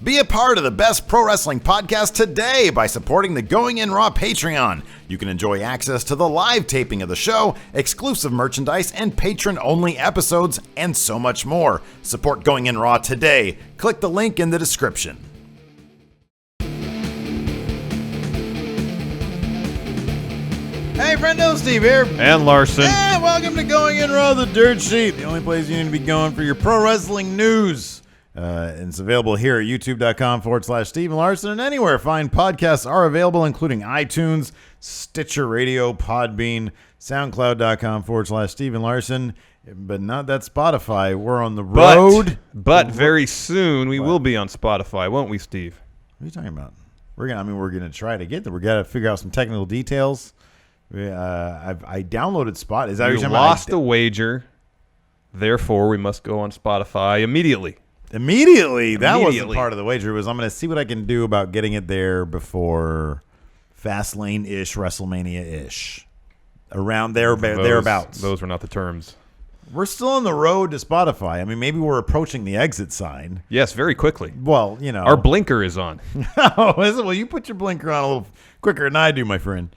Be a part of the best pro wrestling podcast today by supporting the Going In Raw Patreon. You can enjoy access to the live taping of the show, exclusive merchandise, and patron-only episodes, and so much more. Support Going In Raw today. Click the link in the description. Hey, friendo, Steve here. And Larson. And welcome to Going In Raw, the dirt sheet, the only place you need to be going for your pro wrestling news. And it's available here at youtube.com/Steve Larson, and anywhere fine podcasts are available, including iTunes, Stitcher Radio, Podbean, SoundCloud.com/Steve Larson, but not that Spotify. We're on the road. But very soon we will be on Spotify, won't we, Steve? What are you talking about? We're gonna try to get there. We got to figure out some technical details. I downloaded Spot. Is that you lost the wager? Therefore, we must go on Spotify immediately. Immediately. That wasn't part of the wager. It was I'm going to see what I can do about getting it there before Fastlane-ish, WrestleMania-ish. Around there, thereabouts. Those were not the terms. We're still on the road to Spotify. I mean, maybe we're approaching the exit sign. Yes, very quickly. Well, you know. Our blinker is on. Oh, is it? Well, you put your blinker on a little quicker than I do, my friend.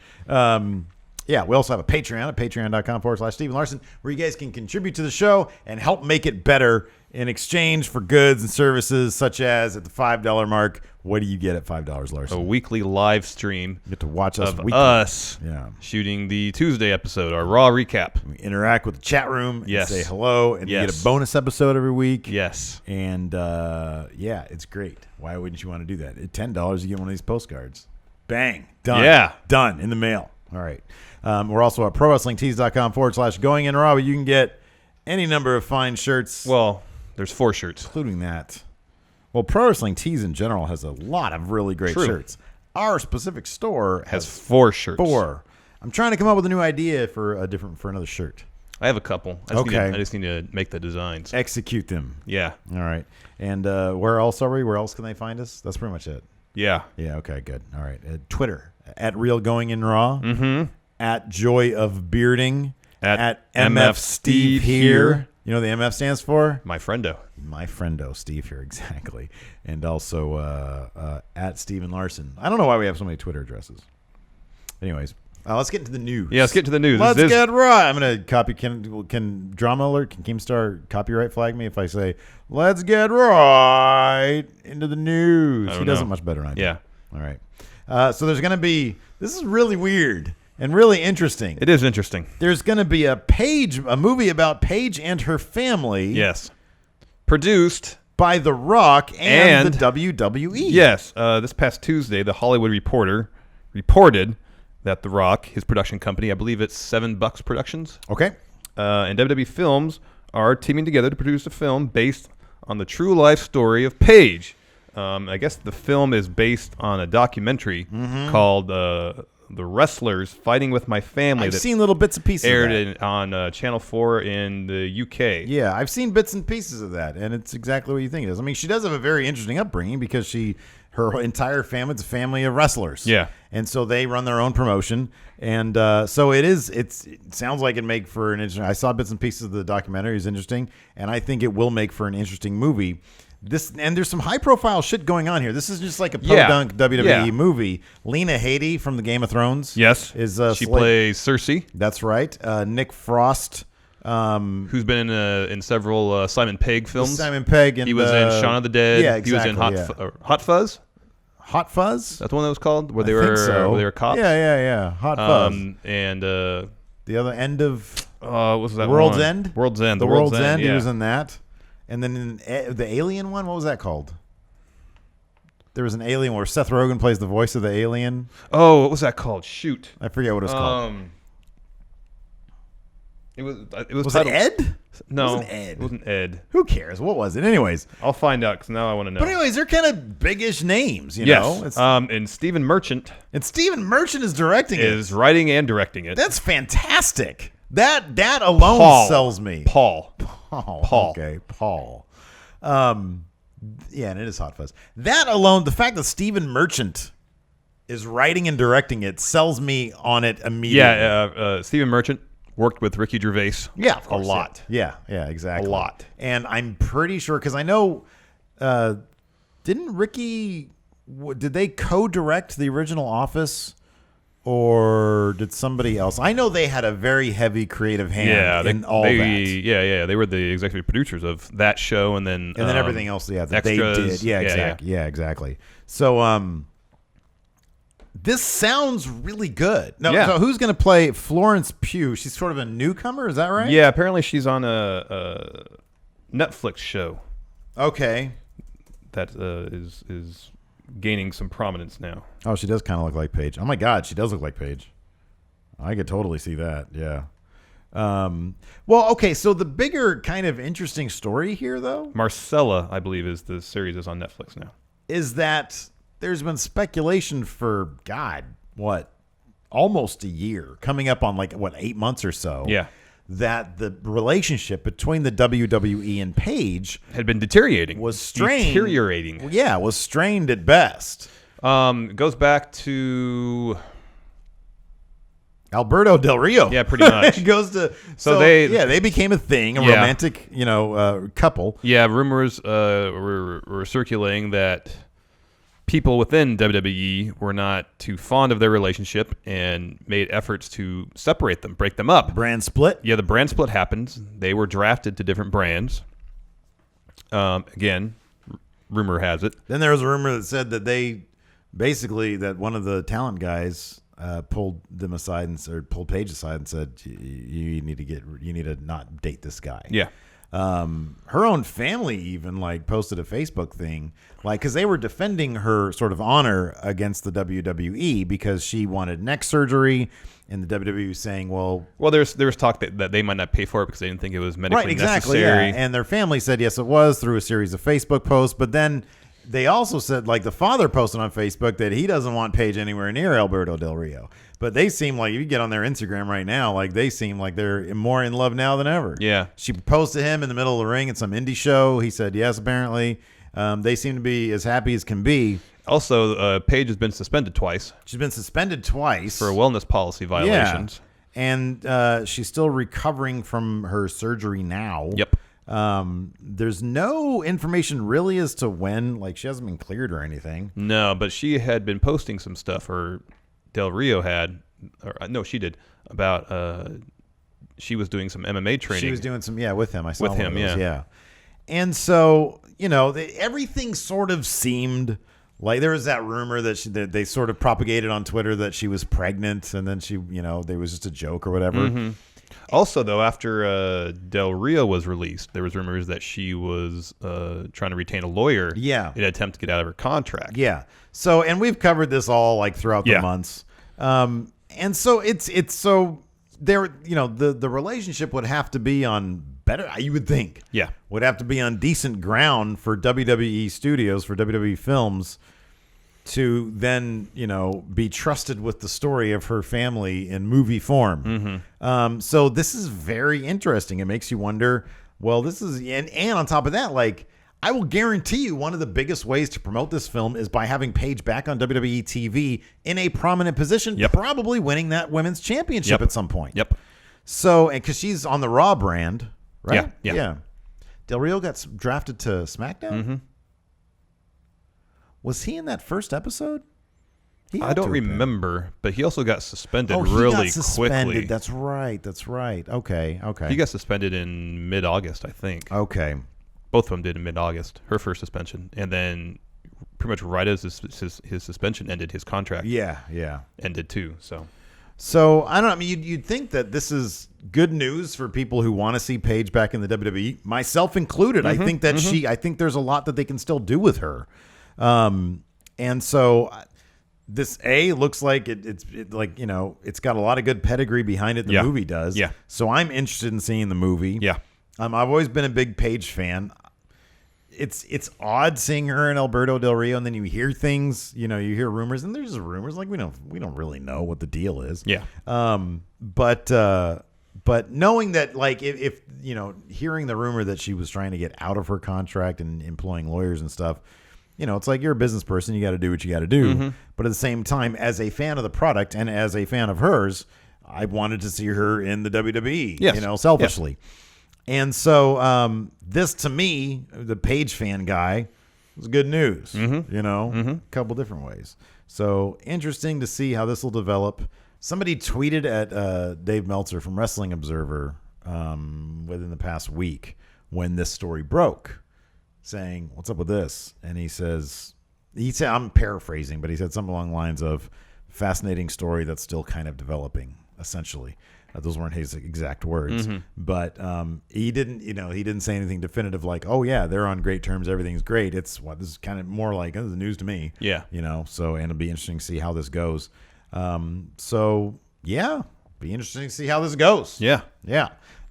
Yeah, we also have a Patreon at patreon.com/Steve Larson, where you guys can contribute to the show and help make it better in exchange for goods and services, such as at the $5 mark. What do you get at $5, Larson? A weekly live stream. You get to watch us of us shooting the Tuesday episode, our Raw recap. We interact with the chat room and yes. say hello, and you get a bonus episode every week. Yes. And, yeah, it's great. Why wouldn't you want to do that? At $10, you get one of these postcards. Bang. Done. Yeah. Done. In the mail. All right. We're also at ProWrestlingTees.com/Going In Raw, where you can get any number of fine shirts. Well, there's 4 shirts. Including that. Well, Pro Wrestling Tees in general has a lot of really great shirts. Our specific store has 4 shirts. 4. I'm trying to come up with a new idea for another shirt. I have a couple. I just need to make the designs. Execute them. Yeah. All right. And where else are we? Where else can they find us? That's pretty much it. Yeah. Yeah, okay, good. All right. Twitter, at Real Going In Raw. Mm-hmm. At Joy of Bearding. At MF Steve here. You know what the MF stands for? My friendo. My friendo, Steve here, exactly. And also at Steven Larson. I don't know why we have so many Twitter addresses. Anyways, let's get into the news. Yeah, let's get to the news. Let's get right. I'm going to copy. Can Drama Alert, can Keemstar copyright flag me if I say, let's get right into the news? He does it much better than I do. Yeah. All right. So there's going to be, this is really weird and really interesting. It is interesting. There's going to be a movie about Paige and her family. Yes. Produced by The Rock and the WWE. Yes. This past Tuesday, The Hollywood Reporter reported that The Rock, his production company, I believe it's $7 Productions. Okay. And WWE Films are teaming together to produce a film based on the true life story of Paige. I guess the film is based on a documentary called The Wrestlers Fighting With My Family. I've seen little bits and pieces aired of that. on Channel 4 in the UK. Yeah, I've seen bits and pieces of that, and it's exactly what you think it is. I mean, she does have a very interesting upbringing because her entire family, it's a family of wrestlers. Yeah. And so they run their own promotion. And so it sounds like it'd make for an interesting. I saw bits and pieces of the documentary. It's interesting. And I think it will make for an interesting movie. And there's some high profile shit going on here. This is just like a podunk WWE movie. Lena Headey from the Game of Thrones. Yes. She plays Cersei. That's right. Nick Frost. Who's been in several Simon Pegg films. Simon Pegg. And, he was in Shaun of the Dead. Yeah, exactly. He was in Hot Fuzz. Hot Fuzz? That's the one that was called? Where they were cops? Yeah. Hot Fuzz. And the other end of what was that World's one? End? World's End. The World's End. Yeah. He was in that. And then in the Alien one, what was that called? There was an Alien where Seth Rogen plays the voice of the alien. Oh, what was that called? Shoot. I forget what it was called. It was Was it Ed? No. It wasn't Ed. It wasn't Ed. Who cares? What was it? Anyways. I'll find out because now I want to know. But anyways, they're kind of biggish names, you know? And Stephen Merchant. And Stephen Merchant is directing it. Is writing and directing it. That's fantastic. That alone sells me. Paul. Okay, Paul. Yeah, and it is Hot Fuzz. That alone, the fact that Stephen Merchant is writing and directing it sells me on it immediately. Yeah, Stephen Merchant worked with Ricky Gervais. Yeah, of course, a lot. Yeah, exactly. A lot. And I'm pretty sure, because I know Didn't Ricky? Did they co-direct the original Office, or did somebody else? I know they had a very heavy creative hand in all that. Yeah. They were the executive producers of that show, and then everything else. Yeah, that extras. they did. Yeah, exactly. Yeah, exactly. So, this sounds really good. No, so who's going to play Florence Pugh? She's sort of a newcomer. Is that right? Yeah, apparently she's on a Netflix show. Okay. That is gaining some prominence now. Oh, she does kind of look like Paige. Oh my God, she does look like Paige. I could totally see that. Yeah. Well, okay. So the bigger kind of interesting story here, though, Marcella, I believe, is the series is on Netflix now. Is that there's been speculation for almost a year, coming up on 8 months or so. Yeah. That the relationship between the WWE and Paige had been deteriorating. Was strained. Deteriorating. Yeah, was strained at best. It goes back to Alberto Del Rio. Yeah, pretty much. It goes to they became a thing, a romantic, couple. Yeah, rumors were circulating that people within WWE were not too fond of their relationship and made efforts to separate them, break them up. Brand split? Yeah, the brand split happened. They were drafted to different brands. Again, rumor has it. Then there was a rumor that said that that one of the talent guys pulled them aside or pulled Paige aside and said, you need to not date this guy. Yeah. Her own family even posted a Facebook thing, because they were defending her sort of honor against the WWE because she wanted neck surgery, and the WWE saying, well, there's talk that they might not pay for it because they didn't think it was medically necessary. Yeah. And their family said yes, it was, through a series of Facebook posts, but then they also said, the father posted on Facebook that he doesn't want Paige anywhere near Alberto Del Rio. But they seem like, if you get on their Instagram right now, they seem like they're more in love now than ever. Yeah. She proposed to him in the middle of the ring at some indie show. He said yes, apparently. They seem to be as happy as can be. Also, Paige has been suspended twice. She's been suspended twice. For wellness policy violations. Yeah. And she's still recovering from her surgery now. Yep. There's no information really as to when, she hasn't been cleared or anything. No, but she had been posting some stuff, or Del Rio had, or no, she did, about she was doing some MMA training. She was doing some, with him. I saw with him, yeah. And so, everything sort of seemed like there was that rumor that they sort of propagated on Twitter that she was pregnant, and then she, there was just a joke or whatever. Mm-hmm. Also, though, after Del Rio was released, there was rumors that she was trying to retain a lawyer in an attempt to get out of her contract. Yeah. So, and we've covered this all throughout the months. And so it's so there, the relationship would have to be on better, you would think. Yeah. Would have to be on decent ground for WWE Studios, for WWE Films, to then, be trusted with the story of her family in movie form. Mm-hmm. So this is very interesting. It makes you wonder, well, this is, and on top of that, I will guarantee you one of the biggest ways to promote this film is by having Paige back on WWE TV in a prominent position, probably winning that women's championship at some point. Yep. So, and because she's on the Raw brand, right? Yeah. Del Rio got drafted to SmackDown? Mm-hmm. Was he in that first episode? I don't remember, but he also got suspended really got suspended. Quickly. That's right. Okay. He got suspended in mid-August, I think. Okay. Both of them did in mid-August, her first suspension. And then pretty much right as his suspension ended, his contract ended too. So I don't know. I mean, you'd think that this is good news for people who want to see Paige back in the WWE, myself included. Mm-hmm, I think that I think there's a lot that they can still do with her. And so this looks like it's got a lot of good pedigree behind it. The movie does. Yeah. So I'm interested in seeing the movie. Yeah. I've always been a big Paige fan. It's odd seeing her and Alberto Del Rio, and then you hear things, you hear rumors, and there's just rumors we don't really know what the deal is. Yeah. But knowing that, if hearing the rumor that she was trying to get out of her contract and employing lawyers and stuff, it's like you're a business person, you got to do what you got to do. Mm-hmm. But at the same time, as a fan of the product and as a fan of hers, I wanted to see her in the WWE. Yes. Selfishly. Yes. And so this, to me, the Paige fan guy, It's good news, a couple different ways. So interesting to see how this will develop. Somebody tweeted at Dave Meltzer from Wrestling Observer within the past week when this story broke, saying, "What's up with this?" And he said, I'm paraphrasing, but he said something along the lines of, "Fascinating story that's still kind of developing," essentially. Those weren't his exact words, but he didn't say anything definitive like, "Oh yeah, they're on great terms, everything's great." It's this is kind of more like, "Oh, this is news to me." Yeah, So and it'll be interesting to see how this goes. So yeah, be interesting to see how this goes. Yeah.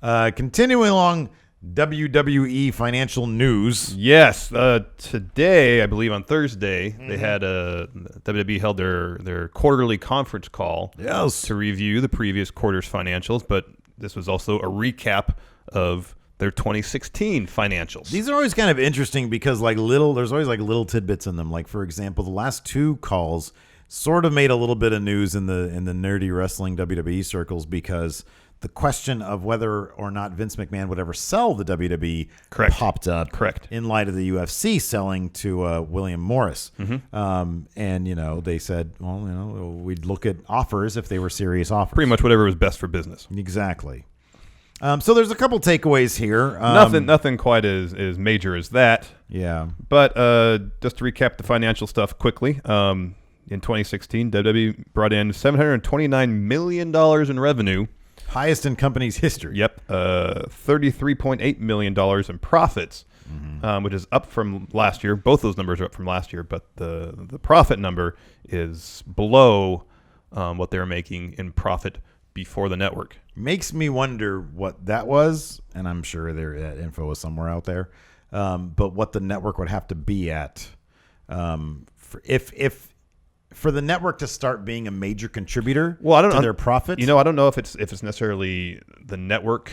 Continuing along WWE financial news. Yes, today, I believe on Thursday, they had WWE held their quarterly conference call. Yes. To review the previous quarter's financials, but this was also a recap of their 2016 financials. These are always kind of interesting because there's always like little tidbits in them. Like, for example, the last two calls sort of made a little bit of news in the nerdy wrestling WWE circles because the question of whether or not Vince McMahon would ever sell the WWE popped up. Correct. In light of the UFC selling to William Morris. And, they said, well, we'd look at offers if they were serious offers. Pretty much whatever was best for business. Exactly. So there's a couple takeaways here. Nothing quite as major as that. Yeah. But just to recap the financial stuff quickly, in 2016, WWE brought in $729 million in revenue. Highest in company's history. Yep. $33.8 million in profits, which is up from last year. Both those numbers are up from last year, but the profit number is below what they were making in profit before the network. Makes me wonder what that was, and I'm sure that info is somewhere out there, but what the network would have to be at for the network to start being a major contributor to their profits. I don't know if it's necessarily the network.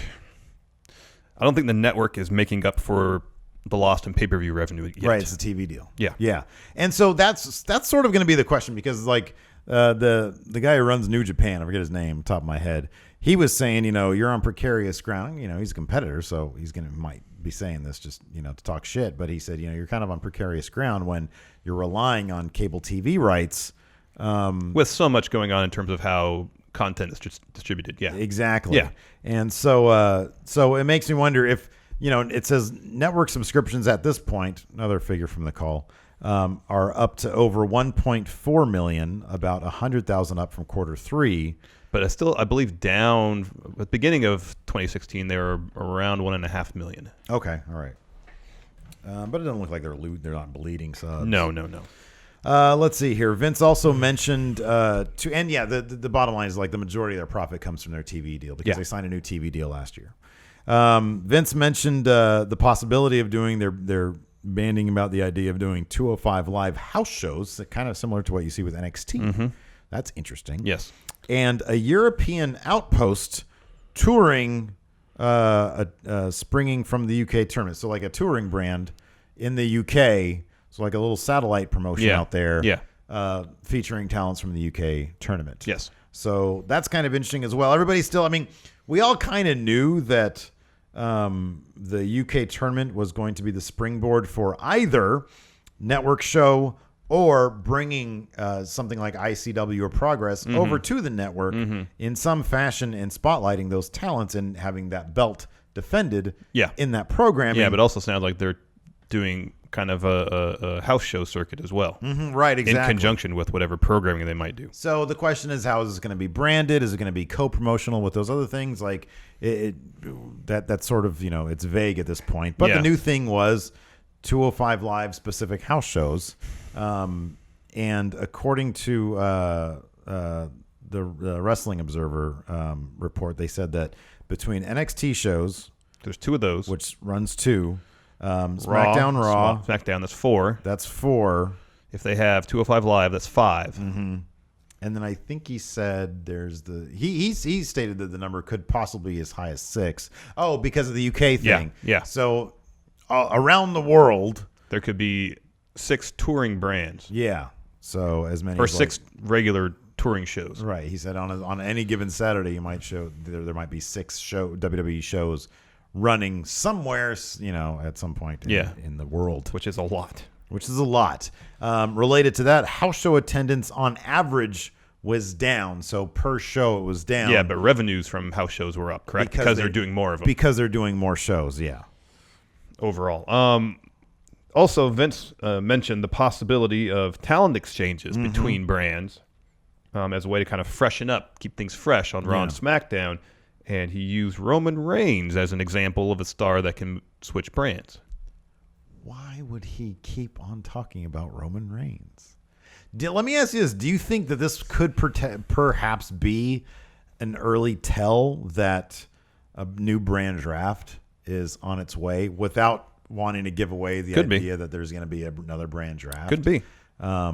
I don't think the network is making up for the lost in pay-per-view revenue yet. Right, it's a TV deal. Yeah. And so that's sort of going to be the question because like the guy who runs New Japan, I forget his name, top of my head, he was saying, you're on precarious ground. He's a competitor, so might be saying this just, to talk shit. But he said, you're kind of on precarious ground when you're relying on cable TV rights. With so much going on in terms of how content is distributed. Yeah, exactly. Yeah. And so it makes me wonder if, it says network subscriptions at this point, another figure from the call, are up to over 1.4 million, about 100,000 up from quarter three. But it's still, I believe, down at the beginning of 2016, they were around 1.5 million. Okay. All right. But it doesn't look like they're not bleeding subs. No. Let's see here. Vince also mentioned the bottom line is like the majority of their profit comes from their TV deal because they signed a new TV deal last year. Vince mentioned the possibility of doing their banding about the idea of doing 205 live house shows, kind of similar to what you see with NXT. That's interesting. Yes. And a European outpost touring, springing from the UK tournament. So like a touring brand in the UK. So like a little satellite promotion out there. Yeah. Featuring talents from the UK tournament. Yes. So that's kind of interesting as well. Everybody still, we all kind of knew that the UK tournament was going to be the springboard for either network show or bringing something like ICW or Progress over to the network in some fashion and spotlighting those talents and having that belt defended in that programming. Yeah, but also sounds like they're doing kind of a house show circuit as well. Right, exactly. In conjunction with whatever programming they might do. So the question is, how is this going to be branded? Is it going to be co-promotional with those other things? Like that's sort of, it's vague at this point. But the new thing was 205 Live specific house shows. And according to the Wrestling Observer report, they said that between NXT shows, there's two of those, which runs two, SmackDown, Raw, SmackDown, that's four. That's four. If they have 205 Live, that's five. And then I think he said there's he stated that the number could possibly be as high as 6. Oh, because of the UK thing. Yeah. So around the world, there could be 6 touring brands. Yeah. So as many or as 6 regular touring shows. Right. He said on any given Saturday, you might there might be 6 WWE shows running somewhere, at some point in the world. Which is a lot. which is a lot. Related to that, house show attendance on average was down. So per show, it was down. Yeah, but revenues from house shows were up, correct? Because they're doing more of them. Because they're doing more shows, yeah. Overall. Also, Vince mentioned the possibility of talent exchanges between brands as a way to kind of freshen up, keep things fresh on Raw and SmackDown. And he used Roman Reigns as an example of a star that can switch brands. Why would he keep on talking about Roman Reigns? Let me ask you this. Do you think that this could perhaps be an early tell that a new brand draft is on its way without wanting to give away the idea that there's going to be another brand draft? Could be. I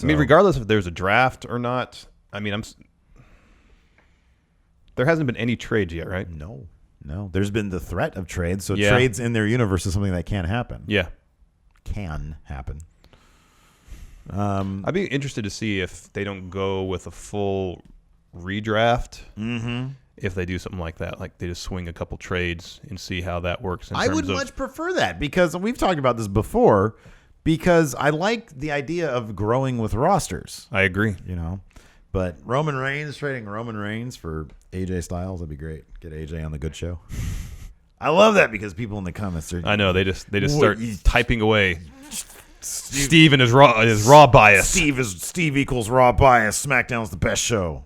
mean, regardless if there's a draft or not, I mean, there hasn't been any trades yet, right? No. There's been the threat of trades. So trades in their universe is something that can happen. Yeah. Can happen. I'd be interested to see if they don't go with a full redraft. Mm-hmm. If they do something like that, like they just swing a couple trades and see how that works. I would much prefer that, because we've talked about this before, because I like the idea of growing with rosters. I agree. But trading Roman Reigns for AJ Styles, that'd be great. Get AJ on the good show. I love that, because people in the comments are... I know, they just start typing away. Steve and his raw bias. Steve equals raw bias. SmackDown's the best show.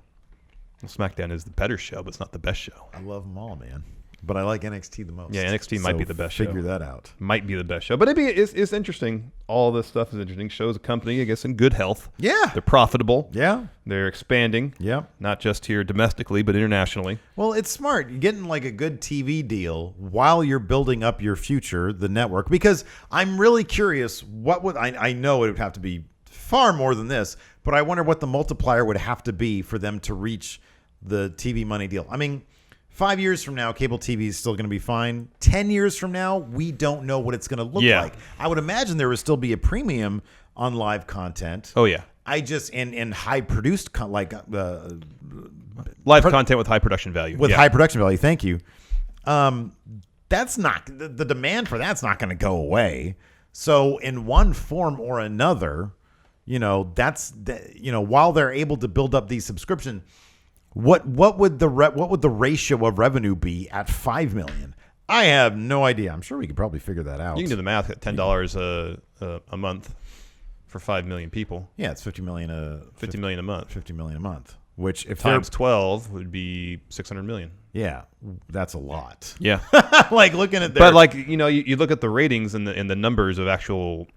Well, SmackDown is the better show, but it's not the best show. I love them all, man. But I like NXT the most. Yeah, NXT might be the best show. Figure that out. Might be the best show. But it's interesting. All this stuff is interesting. Shows a company, I guess, in good health. Yeah. They're profitable. Yeah. They're expanding. Yeah. Not just here domestically, but internationally. Well, it's smart. You're getting like a good TV deal while you're building up your future, the network. Because I'm really curious, I know it would have to be far more than this, but I wonder what the multiplier would have to be for them to reach the TV money deal. I mean, 5 years from now, cable TV is still going to be fine. 10 years from now, we don't know what it's going to look like. I would imagine there would still be a premium on live content. Oh, yeah. And high produced, live content with high production value. High production value. Thank you. That's not, the demand for that's not going to go away. So in one form or another, while they're able to build up these subscription, what would the ratio of revenue be at $5 million? I have no idea. I'm sure we could probably figure that out. You can do the math at $10 a month for 5 million people. Yeah, it's $50 million a month. $50 million a month, which if times 12 would be 600 million. Yeah, that's a lot. Yeah, like looking at but you look at the ratings and the numbers of actual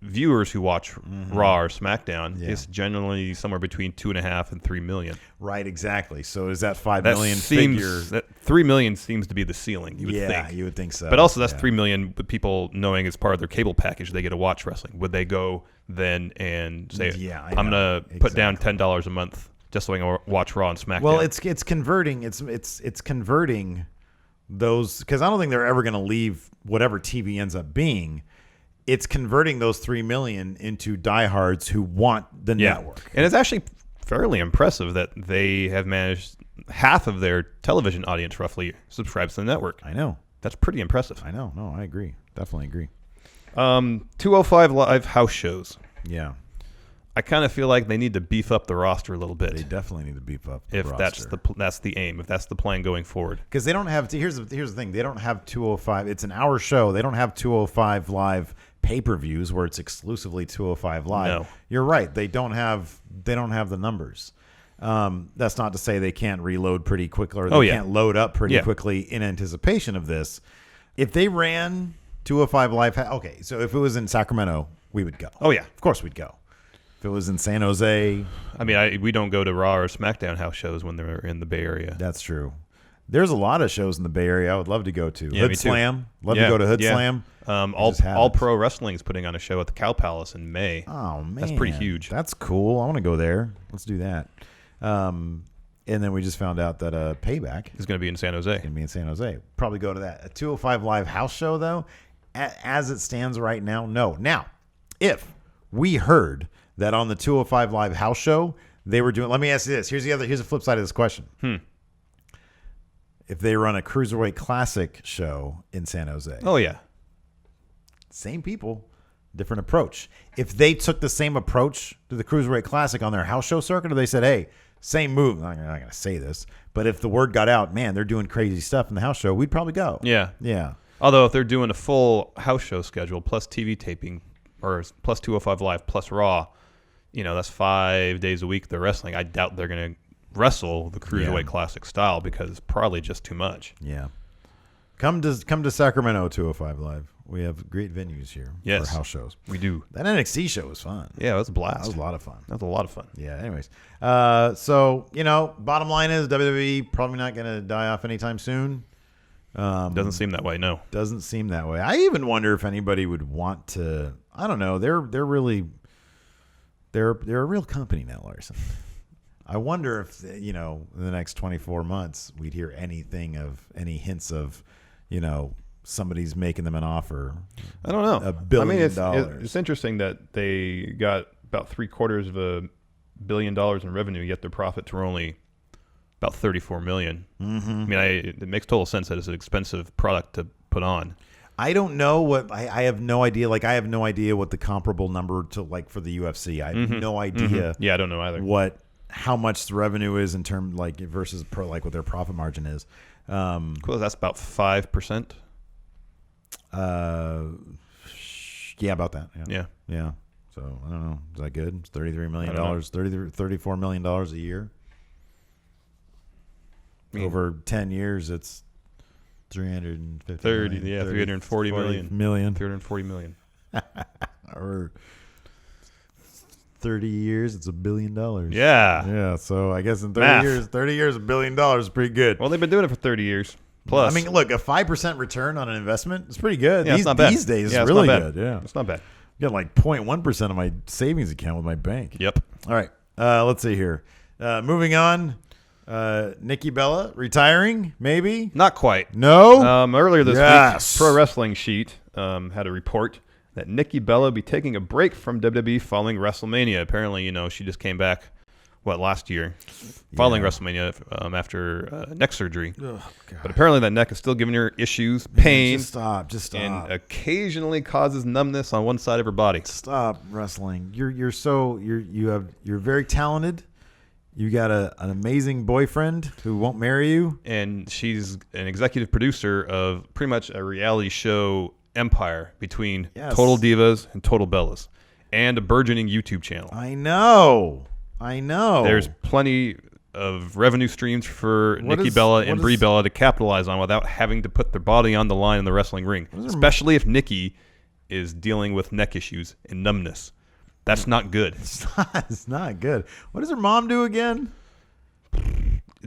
viewers who watch Raw or SmackDown, it's generally somewhere between 2.5 and 3 million. Right, exactly. So is that 5 million figure? That 3 million seems to be the ceiling. You would think. Yeah, you would think so. But also, that's 3 million with people knowing as part of their cable package they get to watch wrestling. Would they go then and say, "I'm gonna put down $10 a month just so I can watch Raw and SmackDown"? Well, it's converting. It's converting those, because I don't think they're ever going to leave whatever TV ends up being. It's converting those 3 million into diehards who want the network. And it's actually fairly impressive that they have managed half of their television audience roughly subscribes to the network. I know. That's pretty impressive. I know. No, I agree. Definitely agree. 205 Live house shows. Yeah. I kind of feel like they need to beef up the roster a little bit. They definitely need to beef up the roster. If that's the aim, if that's the plan going forward. Because they don't have, here's the thing, they don't have 205. It's an hour show. They don't have 205 Live pay-per-views where it's exclusively 205 Live. No. You're right. They don't have the numbers. That's not to say they can't reload pretty quickly, or they can't load up pretty quickly in anticipation of this. If they ran 205 Live, okay, so if it was in Sacramento, we would go. Oh, yeah. Of course we'd go. If it was in San Jose. I mean, we don't go to Raw or SmackDown house shows when they're in the Bay Area. That's true. There's a lot of shows in the Bay Area I would love to go to. Yeah, Hood Slam. Love to go to Hood Slam. All Pro Wrestling is putting on a show at the Cow Palace in May. Oh, man. That's pretty huge. That's cool. I want to go there. Let's do that. And then we just found out that Payback is going to be in San Jose. Going to be in San Jose. Probably go to that. A 205 Live house show, though, as it stands right now, no. Now, if we heard that on the 205 Live house show, they were doing, let me ask you this. Here's the flip side of this question. If they run a Cruiserweight Classic show in San Jose. Oh, yeah. same people, different approach. If they took the same approach to the Cruiserweight Classic on their house show circuit, or they said, hey, same move. I'm not going to say this, but if the word got out, man, they're doing crazy stuff in the house show, we'd probably go. Yeah. Yeah. Although if they're doing a full house show schedule plus TV taping or plus 205 Live plus Raw, that's 5 days a week they're wrestling. I doubt they're going to wrestle the Cruiserweight Classic style because it's probably just too much. Yeah. Come to Sacramento 205 Live. We have great venues here for house shows. We do. That NXT show was fun. Yeah, it was a blast. That was a lot of fun. Yeah, anyways. So, bottom line is WWE probably not going to die off anytime soon. Doesn't seem that way, no. Doesn't seem that way. I even wonder if anybody would want to, I don't know, they're a real company now, Larson. I wonder if, in the next 24 months, we'd hear any hints of, somebody's making them an offer. I don't know. $1 billion. It's interesting that they got about $750 million in revenue, yet their profits were only about $34 million. Mm-hmm. It makes total sense that it's an expensive product to put on. I don't know what I have no idea. Like, I have no idea what the comparable number to for the UFC. I have no idea. Mm-hmm. Yeah, I don't know either. How much the revenue is in terms versus what their profit margin is. Cool. That's about 5%. Yeah, about that. Yeah. So I don't know. Is that good? It's $33 million, $34 million a year. Over 10 years, it's 340 million. Or 30 years, it's $1 billion. Yeah. So I guess in 30 years, $1 billion is pretty good. Well, they've been doing it for 30 years. Plus, look, a 5% return on an investment is pretty good. Yeah, it's not bad. These days, it's really good. Yeah, it's not bad. I got 0.1% of my savings account with my bank. Yep. All right. Let's see here. Moving on. Nikki Bella retiring, maybe? Not quite. No? Earlier this week, Pro Wrestling Sheet had a report that Nikki Bella will be taking a break from WWE following WrestleMania. Apparently, she just came back, last year, following WrestleMania after neck surgery. Oh, but apparently that neck is still giving her issues, pain. Just stop. And occasionally causes numbness on one side of her body. Stop wrestling. You're very talented. You got an amazing boyfriend who won't marry you. And she's an executive producer of pretty much a reality show empire between Total Divas and Total Bellas, and a burgeoning YouTube channel. I know. There's plenty of revenue streams for Nikki Bella and Brie Bella to capitalize on without having to put their body on the line in the wrestling ring, especially if Nikki is dealing with neck issues and numbness. That's not good. It's not good. What does her mom do again?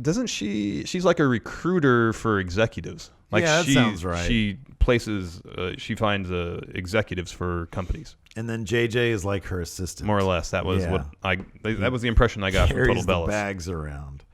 Doesn't she's like a recruiter for executives. That sounds right. She finds executives for companies. And then JJ is like her assistant. More or less. That was that was the impression I got from Total Bellas. Carries the bags around.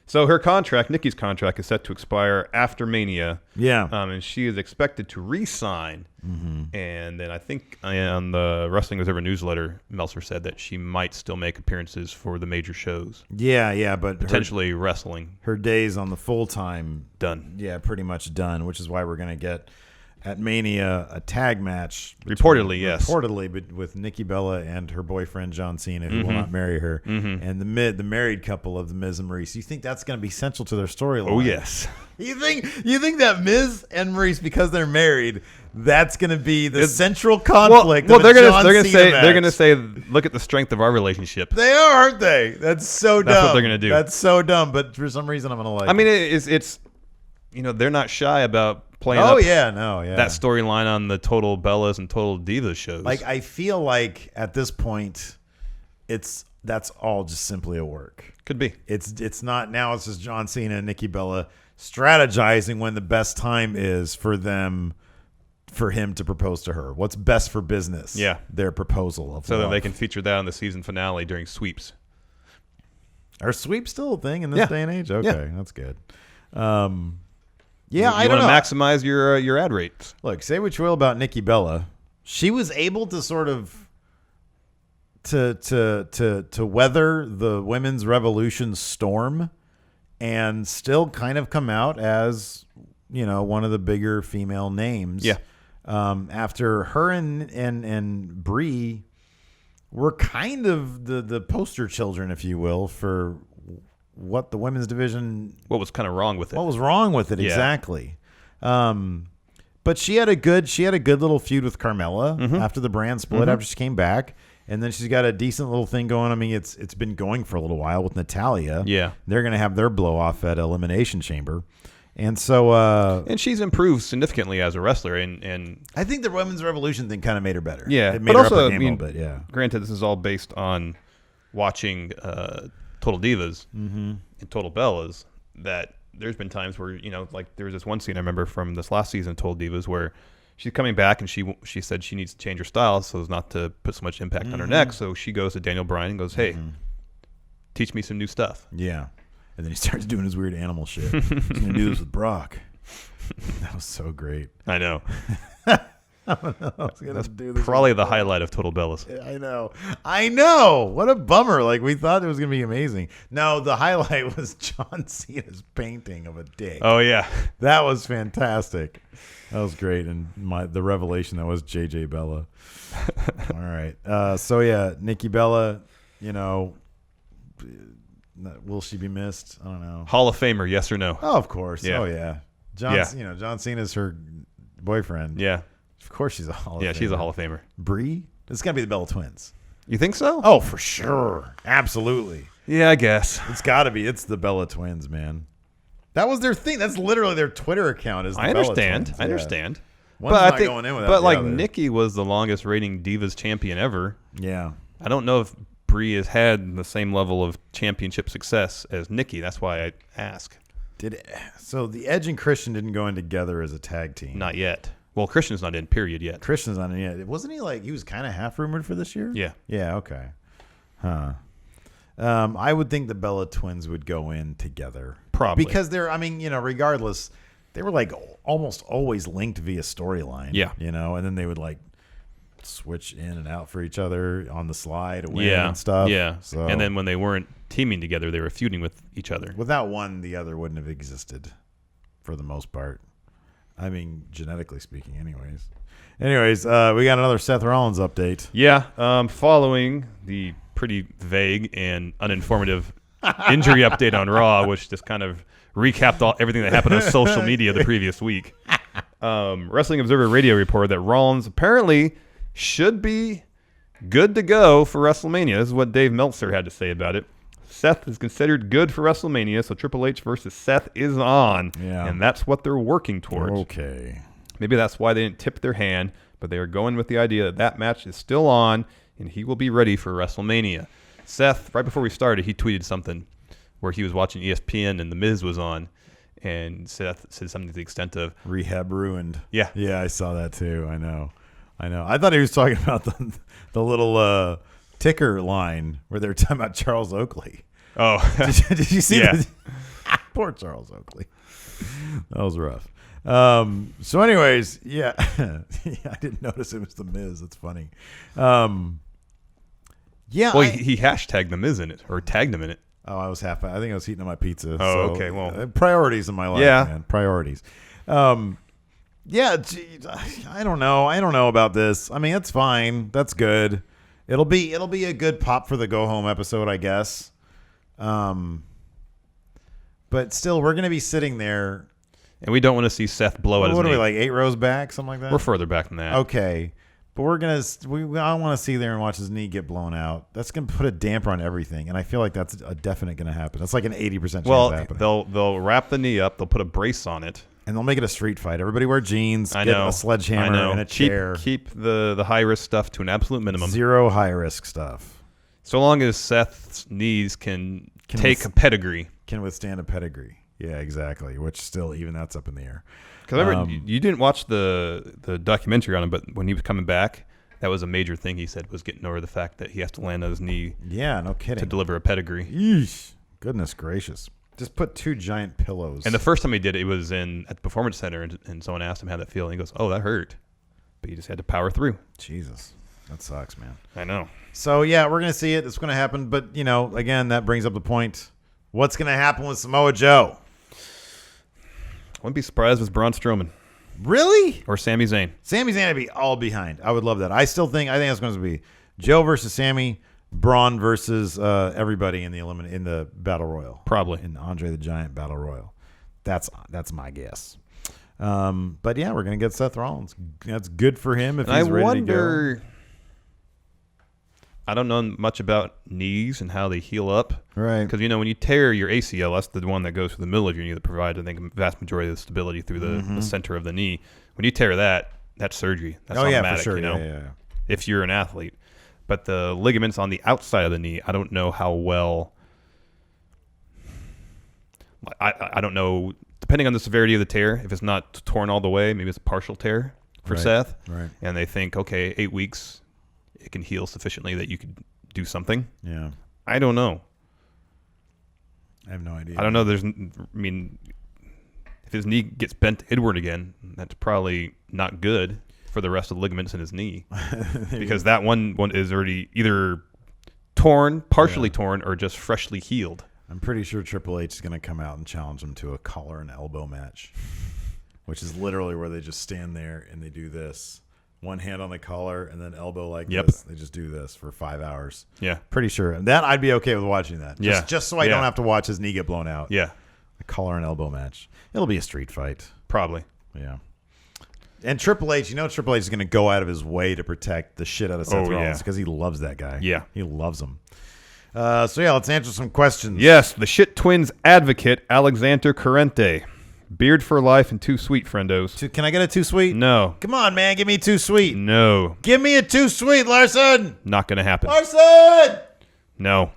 So her contract, Nikki's contract, is set to expire after Mania. Yeah. And she is expected to re-sign. Mm-hmm. And then I think on the Wrestling Observer newsletter, Meltzer said that she might still make appearances for the major shows. Yeah, but potentially wrestling. Her days on the full-time... Done. Yeah, pretty much done, which is why we're going to get... at Mania, a tag match. Reportedly, but with Nikki Bella and her boyfriend John Cena, who will not marry her, and the married couple of the Miz and Maurice. You think that's going to be central to their storyline? Oh yes. You think that Miz and Maurice, because they're married, that's going to be the central conflict? Well, they're going to say, look at the strength of our relationship. They are, aren't they? That's so dumb. That's what they're going to do. That's so dumb. But for some reason, I'm going to like. I mean, it's they're not shy about playing that storyline on the Total Bellas and Total Divas shows. I feel like at this point, that's all just simply a work. Could be. It's not now. It's just John Cena and Nikki Bella strategizing when the best time is for him to propose to her. What's best for business? Yeah, their proposal of so love. that they can feature that on the season finale during sweeps. Are sweeps still a thing in this day and age? Okay, that's good. Yeah, I don't know. Maximize your ad rates. Look, say what you will about Nikki Bella, she was able to sort of to weather the women's revolution storm and still kind of come out as one of the bigger female names. Yeah. after her and Brie were kind of the poster children, if you will, for what the women's division. What was kind of wrong with it? What was wrong with it exactly? But she had a good little feud with Carmella after the brand split. After she came back. And then she's got a decent little thing going. I mean, it's been going for a little while with Natalya. Yeah. They're going to have their blow off at Elimination Chamber. And so and she's improved significantly as a wrestler and I think the women's revolution thing kind of made her better. Yeah. It made but her also, up her game a little bit, yeah. Granted, this is all based on watching Total Divas and Total Bellas, that there's been times where, like there was this one scene I remember from this last season of Total Divas where she's coming back and she said she needs to change her style so as not to put so much impact on her neck. So she goes to Daniel Bryan and goes, hey, teach me some new stuff. Yeah. And then he starts doing his weird animal shit. He's going to do this with Brock. That was so great. I know. That's probably the highlight of Total Bellas. I know. What a bummer. Like, we thought it was going to be amazing. No, the highlight was John Cena's painting of a dick. Oh, yeah. That was fantastic. That was great. And the revelation that was JJ Bella. All right. So, yeah, Nikki Bella, will she be missed? I don't know. Hall of Famer, yes or no? Oh, of course. Yeah. Oh, yeah. John Cena's her boyfriend. Yeah. Of course she's a Hall of Famer. Yeah, she's a Hall of Famer. Brie? It's got to be the Bella Twins. You think so? Oh, for sure. Absolutely. Yeah, I guess. It's got to be. It's the Bella Twins, man. That was their thing. That's literally their Twitter account. Is the Bella Twins. I understand. One's not going in without but the like other. Nikki was the longest reigning Divas champion ever. Yeah. I don't know if Brie has had the same level of championship success as Nikki. That's why I ask. So the Edge and Christian didn't go in together as a tag team? Not yet. Well, Christian's not in, period, yet. Christian's not in yet. Wasn't he he was kind of half rumored for this year? Yeah. Yeah, okay. Huh. I would think the Bella Twins would go in together. Probably. Because regardless, they were almost always linked via storyline. Yeah. And then they would switch in and out for each other on the slide to win Yeah. and stuff. Yeah. So, And then when they weren't teaming together, they were feuding with each other. without one, the other wouldn't have existed for the most part. I mean, genetically speaking, anyways. We got another Seth Rollins update. Yeah. Following the pretty vague and uninformative injury update on Raw, which just kind of recapped everything that happened on social media the previous week. Wrestling Observer Radio reported that Rollins apparently should be good to go for WrestleMania. This is what Dave Meltzer had to say about it. Seth is considered good for WrestleMania, so Triple H versus Seth is on. Yeah. And that's what they're working towards. Okay. Maybe that's why they didn't tip their hand, but they are going with the idea that match is still on, and he will be ready for WrestleMania. Seth, right before we started, he tweeted something where he was watching ESPN and The Miz was on, and Seth said something to the extent of, Rehab ruined. Yeah. Yeah, I saw that too. I know. I thought he was talking about the little ticker line where they were talking about Charles Oakley. oh. Did you see Yeah. that? Poor Charles Oakley. That was rough. So anyways, yeah. I didn't notice it was The Miz. That's funny. Yeah. Well, he hashtagged The Miz in it, or tagged him in it. I was I think I was heating up my pizza. Oh, okay. Well, priorities in my life, Yeah. man. Priorities. Yeah, geez, I don't know. I don't know about this. I mean, that's fine. That's good. It'll be a good pop for the go home episode, I guess. But still, we're gonna be sitting there. And we don't want to see Seth blow out his What are knee. we, 8 rows back, something like that? We're further back than that. Okay. But I want to see there and watch his knee get blown out. That's going to put a damper on everything, and I feel like that's a definite going to happen. That's like an 80% chance of happening. They'll wrap the knee up. They'll put a brace on it. And they'll make it a street fight. Everybody wear jeans, I get know. a sledgehammer and a chair. Keep the high risk stuff to an absolute minimum. Zero high-risk stuff. So long as Seth's knees can take a pedigree. Can withstand a pedigree. Yeah, exactly. Which still, even that's up in the air. Because you didn't watch the documentary on him, but when he was coming back, that was a major thing he said was getting over the fact that he has to land on his knee. Yeah, no kidding. To deliver a pedigree. Yeesh. Goodness gracious. Just put 2 giant pillows. And the first time he did it was at the Performance Center, and someone asked him how that felt. And he goes, "Oh, that hurt," but he just had to power through. Jesus, that sucks, man. I know. So yeah, we're gonna see it. It's gonna happen. But again, that brings up the point: what's gonna happen with Samoa Joe? Wouldn't be surprised if it's Braun Strowman. Really? Or Sami Zayn. Sami Zayn would be all behind. I would love that. I think that's going to be Joe versus Sami, Braun versus everybody in the Battle Royal. Probably. In Andre the Giant Battle Royal. That's my guess. But yeah, we're going to get Seth Rollins. That's good for him if he's ready to go. I don't know much about knees and how they heal up. Right. Because, when you tear your ACL, that's the one that goes through the middle of your knee that provides, I think, a vast majority of the stability through the center of the knee. When you tear that's surgery. That's automatic, for sure. Yeah. If you're an athlete. But the ligaments on the outside of the knee, I don't know how well. I don't know. Depending on the severity of the tear, if it's not torn all the way, maybe it's a partial tear for Seth. Right. And they think, okay, 8 weeks, it can heal sufficiently that you could do something. Yeah. I don't know. I have no idea. I don't know. If his knee gets bent inward again, that's probably not good for the rest of the ligaments in his knee. Because that one is already either torn, partially torn, or just freshly healed. I'm pretty sure Triple H is going to come out and challenge him to a collar and elbow match, which is literally where they just stand there and they do this. One hand on the collar and then elbow like this. They just do this for 5 hours. Yeah. Pretty sure. That I'd be okay with watching that. Just so I don't have to watch his knee get blown out. Yeah. A collar and elbow match. It'll be a street fight. Probably. Yeah. And Triple H, Triple H is going to go out of his way to protect the shit out of Seth Rollins because he loves that guy. Yeah. He loves him. Let's answer some questions. Yes, the Shit Twins advocate, Alexander Corrente. Beard for life and too sweet, friendos. Can I get a too sweet? No. Come on, man. Give me too sweet. No. Give me a too sweet, Larson. Not going to happen. Larson! No.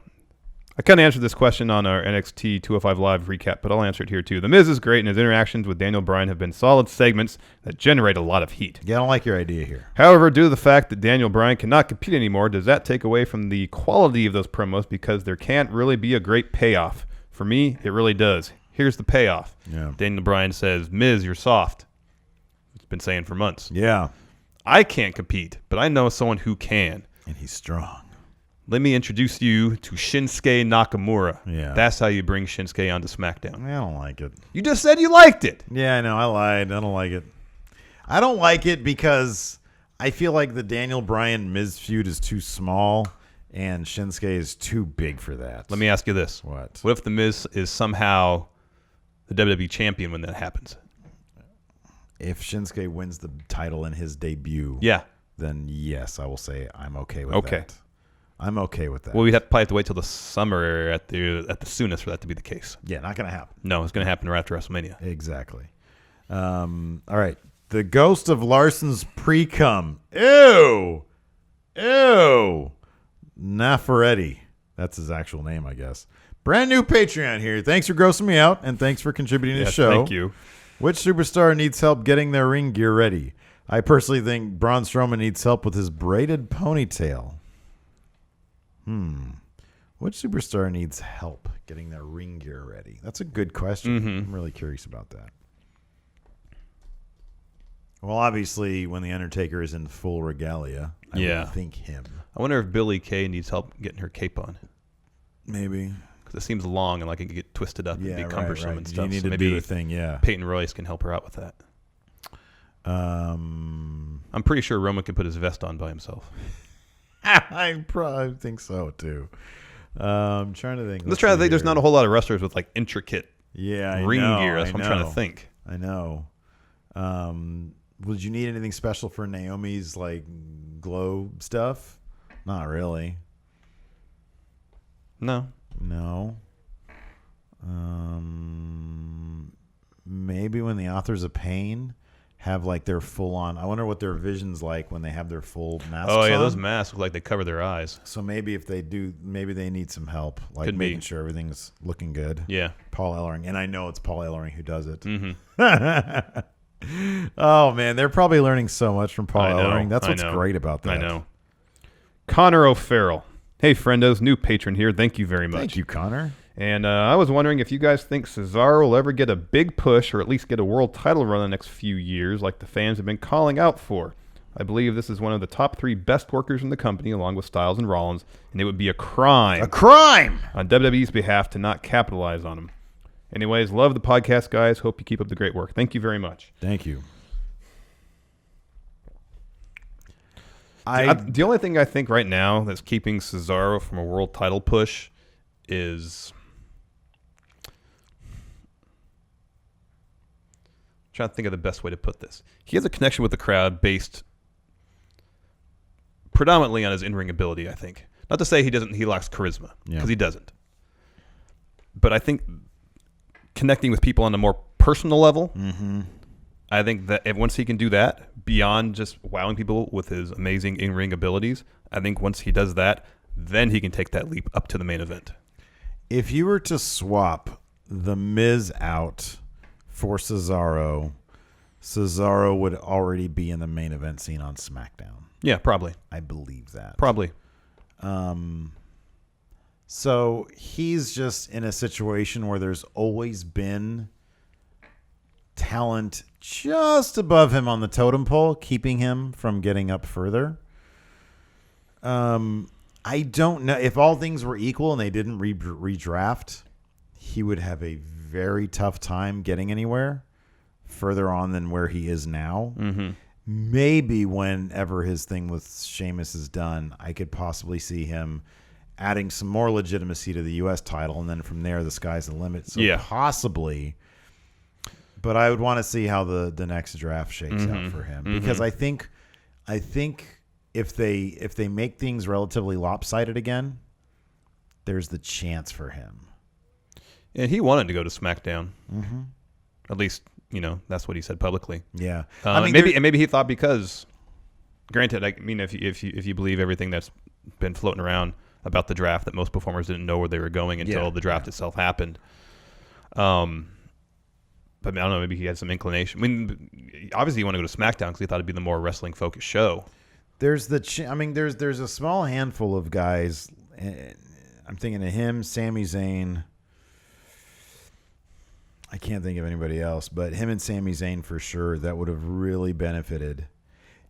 I kind of answered this question on our NXT 205 Live recap, but I'll answer it here too. The Miz is great, and his interactions with Daniel Bryan have been solid segments that generate a lot of heat. Yeah, I don't like your idea here. However, due to the fact that Daniel Bryan cannot compete anymore, does that take away from the quality of those promos because there can't really be a great payoff? For me, it really does. Here's the payoff. Yeah. Daniel Bryan says, Miz, you're soft. It's been saying for months. Yeah. I can't compete, but I know someone who can. And he's strong. Let me introduce you to Shinsuke Nakamura. Yeah. That's how you bring Shinsuke onto SmackDown. I don't like it. You just said you liked it. Yeah, I know. I lied. I don't like it. I don't like it because I feel like the Daniel Bryan-Miz feud is too small and Shinsuke is too big for that. Let me ask you this. What? What if the Miz is somehow the WWE champion when that happens? If Shinsuke wins the title in his debut, then yes, I will say I'm okay with that. I'm okay with that. Well, we'd probably have to wait till the summer at the soonest for that to be the case. Yeah, not going to happen. No, it's going to happen right after WrestleMania. Exactly. All right. The ghost of Larson's pre-cum. Ew. Nafaretti. That's his actual name, I guess. Brand new Patreon here. Thanks for grossing me out, and thanks for contributing to the show. Thank you. Which superstar needs help getting their ring gear ready? I personally think Braun Strowman needs help with his braided ponytail. Which superstar needs help getting their ring gear ready? That's a good question. I'm really curious about that. Well, obviously, when The Undertaker is in full regalia, I would think him. I wonder if Billie Kay needs help getting her cape on. Maybe. Because it seems long and like it could get twisted up and be cumbersome and stuff. You need to maybe do the thing, Peyton Royce can help her out with that. I'm pretty sure Roman can put his vest on by himself. I probably think so too. I'm trying to think. Let's try to think. There's not a whole lot of wrestlers with like intricate ring gear. That's what I'm trying to think. I know. Would you need anything special for Naomi's like glow stuff? Not really. No. Maybe when the Authors of Pain have like their full on. I wonder what their vision's like when they have their full masks. Oh yeah, on. those masks look like they cover their eyes. So maybe if they do, maybe they need some help, like Could making be. sure everything's looking good. Yeah. Paul Ellering, and I know it's Paul Ellering who does it. Oh man, they're probably learning so much from Paul Ellering. That's what's great about that. I know. Connor O'Farrell. Hey, friendos, new patron here. Thank you very much. Thank you, Connor. And I was wondering if you guys think Cesaro will ever get a big push or at least get a world title run in the next few years like the fans have been calling out for. I believe this is one of the top 3 best workers in the company along with Styles and Rollins, and it would be a crime. A crime! On WWE's behalf to not capitalize on him. Anyways, love the podcast, guys. Hope you keep up the great work. Thank you very much. Thank you. The only thing I think right now that's keeping Cesaro from a world title push is trying to think of the best way to put this. He has a connection with the crowd based predominantly on his in-ring ability, I think. Not to say he lacks charisma, because he doesn't. But I think connecting with people on a more personal level, I think that once he can do that, beyond just wowing people with his amazing in-ring abilities, I think once he does that, then he can take that leap up to the main event. If you were to swap The Miz out for Cesaro would already be in the main event scene on SmackDown. Yeah, probably. I believe that. Probably. So he's just in a situation where there's always been talent just above him on the totem pole, keeping him from getting up further. I don't know. If all things were equal and they didn't redraft, he would have a very tough time getting anywhere further on than where he is now. Maybe whenever his thing with Sheamus is done, I could possibly see him adding some more legitimacy to the U.S. title, and then from there, the sky's the limit. So possibly, but I would want to see how the next draft shakes out for him, because I think if they make things relatively lopsided again, there's the chance for him. And he wanted to go to SmackDown. At least, that's what he said publicly. Yeah. Maybe he thought because, granted, I mean, if you believe everything that's been floating around about the draft, that most performers didn't know where they were going until the draft itself happened. But I don't know, maybe he had some inclination. I mean, obviously you want to go to SmackDown because he thought it'd be the more wrestling focused show. There's there's a small handful of guys. I'm thinking of him, Sami Zayn. I can't think of anybody else, but him and Sami Zayn for sure, that would have really benefited.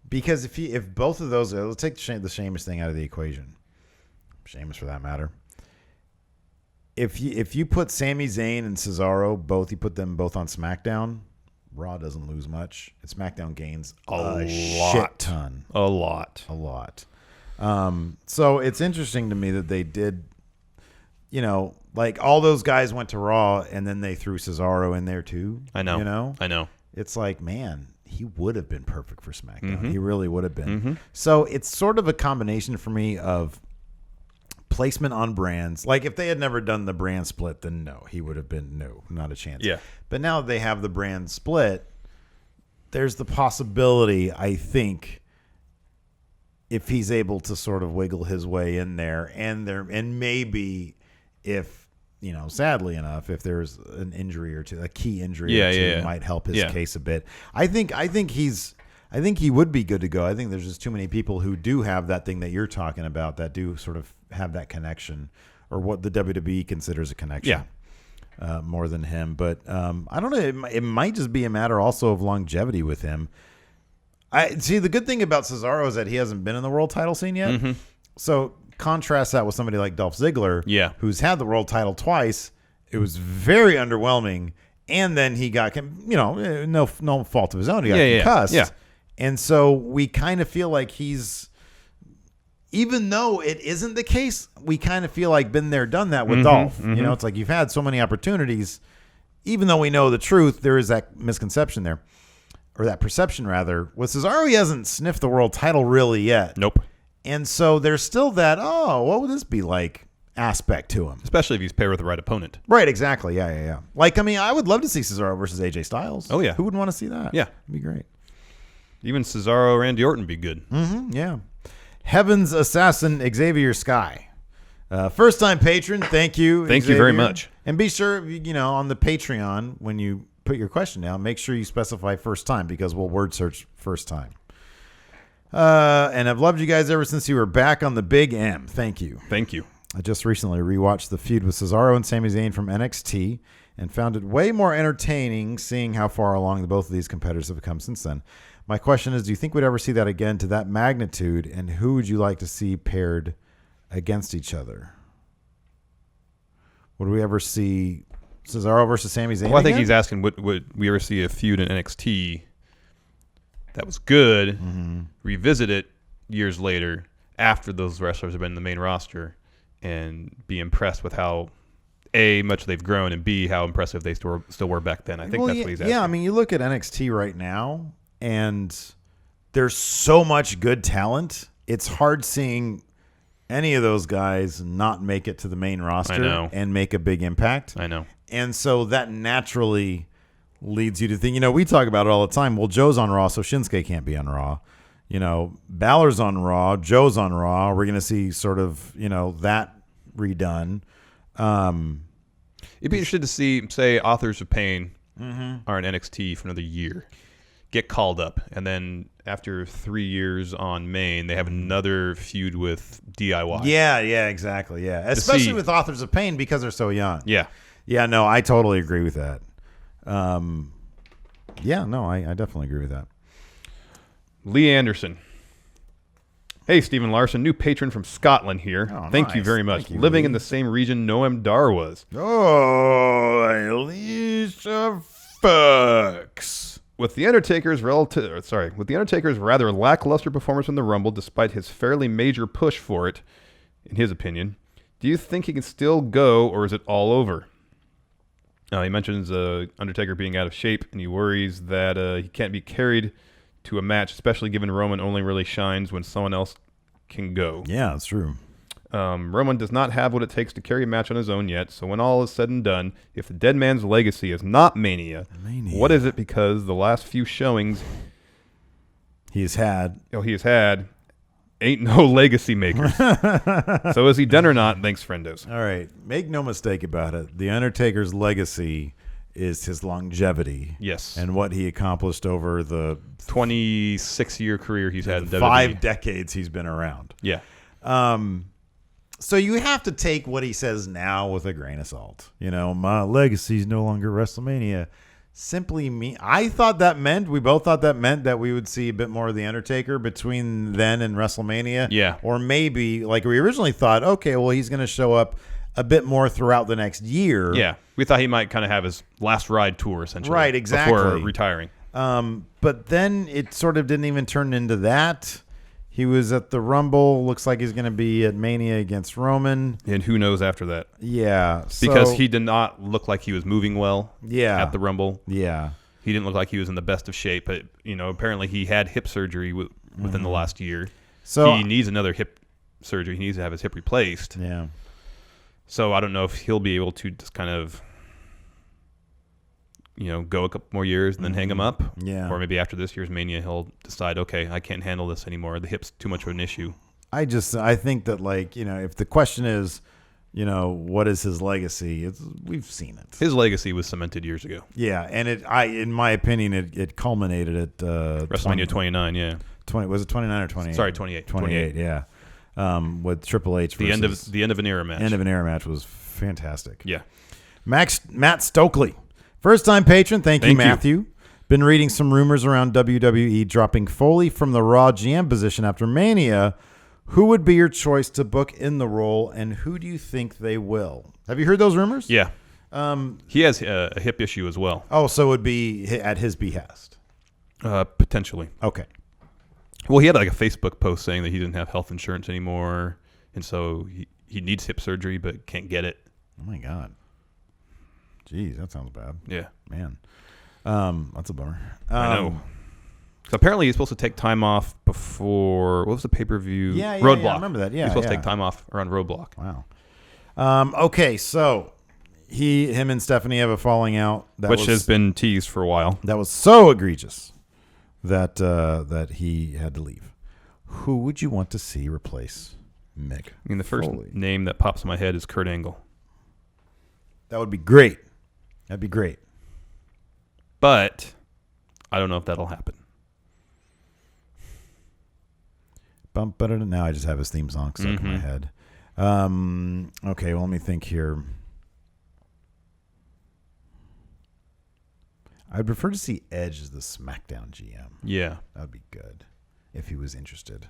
Because if both of those, let's take the Sheamus thing out of the equation. Sheamus for that matter. If you put Sami Zayn and Cesaro, you put them both on SmackDown, Raw doesn't lose much. And SmackDown gains a shit ton. A lot. So it's interesting to me that they did, like all those guys went to Raw and then they threw Cesaro in there too. I know. It's like, man, he would have been perfect for SmackDown. He really would have been. So it's sort of a combination for me of placement on brands. Like if they had never done the brand split, then no, he would have been not a chance. Yeah. But now they have the brand split. There's the possibility, I think, if he's able to sort of wiggle his way in there, and maybe if, sadly enough, if there's an injury or two, a key injury or two might help his case a bit. I think he would be good to go. I think there's just too many people who do have that thing that you're talking about that do sort of have that connection, or what the WWE considers a connection. More than him. But I don't know. It might just be a matter also of longevity with him. I see. The good thing about Cesaro is that he hasn't been in the world title scene yet. So contrast that with somebody like Dolph Ziggler, who's had the world title twice. It was very underwhelming, and then he got, no fault of his own, he got concussed. And so we kind of feel like he's, even though it isn't the case, we kind of feel like been there, done that with Dolph. It's like you've had so many opportunities, even though we know the truth, there is that misconception there, or that perception rather. With Cesaro, he hasn't sniffed the world title really yet. Nope. And so there's still that, what would this be like aspect to him? Especially if he's paired with the right opponent. Right, exactly. Yeah. Like, I would love to see Cesaro versus AJ Styles. Oh, yeah. Who wouldn't want to see that? Yeah. It'd be great. Even Cesaro, Randy Orton would be good. Yeah. Heaven's Assassin, Xavier Sky. First-time patron, thank you. Thank Xavier. you very much. And be sure, on the Patreon, when you put your question down, make sure you specify first time, because we'll word search first time. And I've loved you guys ever since you were back on the Big M. Thank you. Thank you. I just recently rewatched the feud with Cesaro and Sami Zayn from NXT and found it way more entertaining seeing how far along both of these competitors have come since then. My question is, do you think we'd ever see that again to that magnitude, and who would you like to see paired against each other? Would we ever see Cesaro versus Sami Zayn Well, I think again? he's asking, would we ever see a feud in NXT that was good, revisit it, years later, after those wrestlers have been in the main roster, and be impressed with how A, much they've grown, and B, how impressive they still were back then. I think that's what he's asking. Yeah, I mean, you look at NXT right now, and there's so much good talent. It's hard seeing any of those guys not make it to the main roster and make a big impact. I know. And so that naturally leads you to think, we talk about it all the time. Well, Joe's on Raw, so Shinsuke can't be on Raw. Balor's on Raw, Joe's on Raw. We're going to see sort of, that redone. It'd be interesting to see, say, Authors of Pain are in NXT for another year, get called up, and then after 3 years on main, they have another feud with DIY. Yeah, exactly. Yeah, especially with Authors of Pain because they're so young. Yeah. Yeah, no, I totally agree with that. I definitely agree with that. Lee Anderson. Hey, Stephen Larson, new patron from Scotland here. Oh, Thank nice. you very much. Thank you, Living Lee. in the same region Noam Dar was. Oh, Alicia Fox. With the Undertaker's rather lackluster performance in the Rumble, despite his fairly major push for it, in his opinion, do you think he can still go, or is it all over? He mentions Undertaker being out of shape, and he worries that he can't be carried to a match, especially given Roman only really shines when someone else can go. Yeah, that's true. Roman does not have what it takes to carry a match on his own yet, so when all is said and done, if the dead man's legacy is not Mania, what is it? Because the last few showings he has had ain't no legacy makers. So is he done or not? Thanks, friendos. All right. Make no mistake about it. The Undertaker's legacy is his longevity. Yes. And what he accomplished over the 26-year career he's had in WWE. 5 decades he's been around. Yeah. So you have to take what he says now with a grain of salt. My legacy is no longer WrestleMania. Simply we both thought that meant that we would see a bit more of The Undertaker between then and WrestleMania. Yeah. Or maybe, like we originally thought, okay, well, he's going to show up a bit more throughout the next year. Yeah. We thought he might kind of have his last ride tour, essentially. Right, exactly. Before retiring. But then it sort of didn't even turn into that. He was at the Rumble. Looks like he's going to be at Mania against Roman. And who knows after that? Yeah. Because he did not look like he was moving well at the Rumble. Yeah. He didn't look like he was in the best of shape. But, apparently he had hip surgery within the last year. So he needs another hip surgery. He needs to have his hip replaced. Yeah. So I don't know if he'll be able to just kind of, go a couple more years and then hang him up. Yeah. Or maybe after this year's Mania, he'll decide, okay, I can't handle this anymore. The hip's too much of an issue. I think that, if the question is, what is his legacy? We've seen it. His legacy was cemented years ago. Yeah, and in my opinion, it culminated at WrestleMania 29. Yeah. 20 was it 29 or 28? Sorry, 28. 28. Yeah. With Triple H. The end of an era match. End of an era match was fantastic. Yeah. Matt Stokely, first time patron. Thank you, Matthew. Been reading some rumors around WWE dropping Foley from the Raw GM position after Mania. Who would be your choice to book in the role, and who do you think they will? Have you heard those rumors? Yeah. He has a hip issue as well. Oh, so it would be at his behest. Potentially. Okay. Well, he had like a Facebook post saying that he didn't have health insurance anymore, and so he needs hip surgery but can't get it. Oh my God. Jeez, that sounds bad. Yeah. Man. That's a bummer. I know. So apparently he's supposed to take time off before, what was the pay-per-view? Yeah, Roadblock. I remember that. Yeah, He's supposed to take time off around Roadblock. Wow. Okay, so him and Stephanie have a falling out. Which has been teased for a while. That was so egregious that he had to leave. Who would you want to see replace Mick? I mean, the first Foley? name that pops in my head is Kurt Angle. That would be great. That'd be great. But I don't know if that'll happen. Now I just have his theme song stuck in my head. Okay, well, let me think here. I'd prefer to see Edge as the SmackDown GM. Yeah. That would be good if he was interested.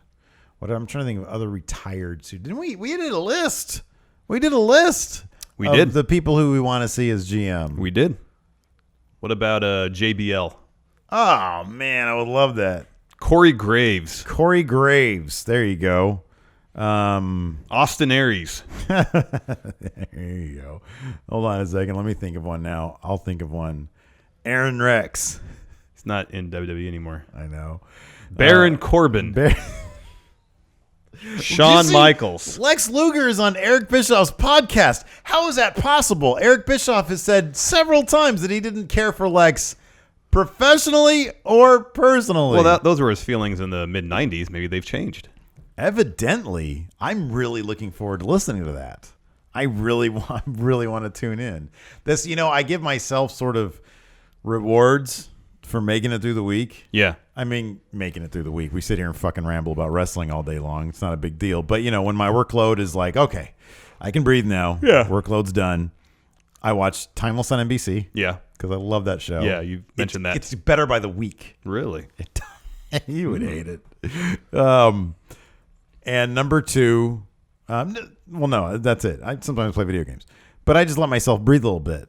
I'm trying to think of other retired suits. Didn't we? We did a list. We did a list. We did. The people who we want to see as GM. We did. What about JBL? Oh, man, I would love that. Corey Graves. Corey Graves. There you go. Austin Aries. There you go. Hold on a second. Let me think of one now. I'll think of one. Aaron Rex. He's not in WWE anymore. I know. Baron Corbin. Shawn Michaels. Lex Luger is on Eric Bischoff's podcast. How is that possible? Eric Bischoff has said several times that he didn't care for Lex professionally or personally. Well, those were his feelings in the mid-'90s. Maybe they've changed. Evidently, I'm really looking forward to listening to that. I really want to tune in. This, I give myself sort of rewards for making it through the week. Yeah. I mean, making it through the week. We sit here and fucking ramble about wrestling all day long. It's not a big deal. But, when my workload is like, okay, I can breathe now. Yeah. Workload's done. I watch Timeless on NBC. Yeah. Because I love that show. Yeah, you mentioned that. It's better by the week. Really? You would hate it. And number 2, no, that's it. I sometimes play video games. But I just let myself breathe a little bit.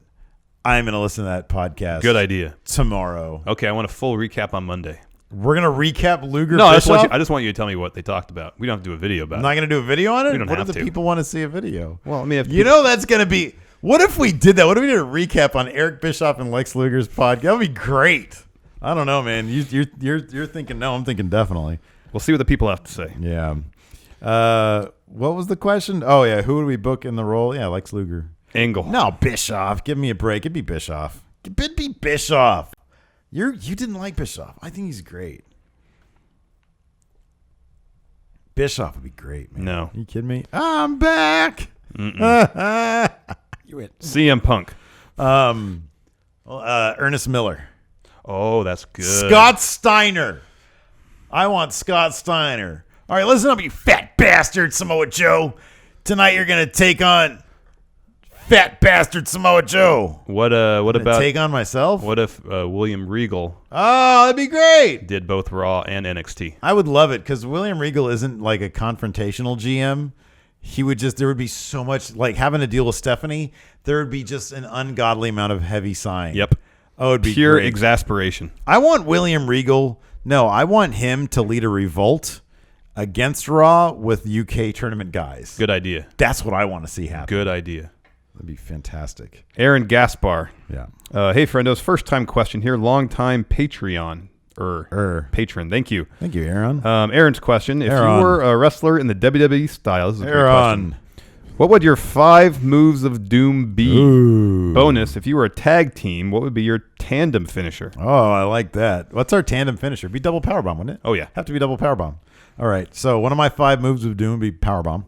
I'm going to listen to that podcast. Good idea. Tomorrow. Okay, I want a full recap on Monday. We're going to recap Luger No, Bischoff? I just want you to tell me what they talked about. We don't have to do a video about I'm it. not going to do a video on it? We don't what have if the to. people want to see a video? Well, I mean, that's going to be... What if we did that? What if we did a recap on Eric Bischoff and Lex Luger's podcast? That would be great. I don't know, man. You're thinking no. I'm thinking definitely. We'll see what the people have to say. Yeah. What was the question? Oh, yeah. Who would we book in the role? Yeah, Lex Luger. Angle. No, Bischoff. Give me a break. It'd be Bischoff. It'd be Bischoff. You didn't like Bischoff. I think he's great. Bischoff would be great, man. No. Are you kidding me? I'm back. You went. CM Punk. Ernest Miller. Oh, that's good. Scott Steiner. I want Scott Steiner. All right, listen up, you fat bastard, Samoa Joe. Tonight you're going to take on fat bastard Samoa Joe. What about take on myself? What if William Regal Oh, that'd be great. did both Raw and NXT? I would love it because William Regal isn't like a confrontational GM. There would be so much, like having to deal with Stephanie, there would be just an ungodly amount of heavy sighing. Yep. Oh, it'd be Pure great. exasperation. I want William Regal. No, I want him to lead a revolt against Raw with UK tournament guys. Good idea. That's what I want to see happen. Good idea. That'd be fantastic. Aaron Gaspar. Yeah. Hey, friendos. First time question here. Long time Patreon. Patron. Thank you. Thank you, Aaron. Aaron's question. If Aaron. you were a wrestler in the WWE style, this is a great Aaron. question. What would your 5 moves of doom be? Ooh. Bonus, if you were a tag team, what would be your tandem finisher? Oh, I like that. What's our tandem finisher? Be double powerbomb, wouldn't it? Oh, yeah. Have to be double powerbomb. All right. So one of my 5 moves of doom would be powerbomb.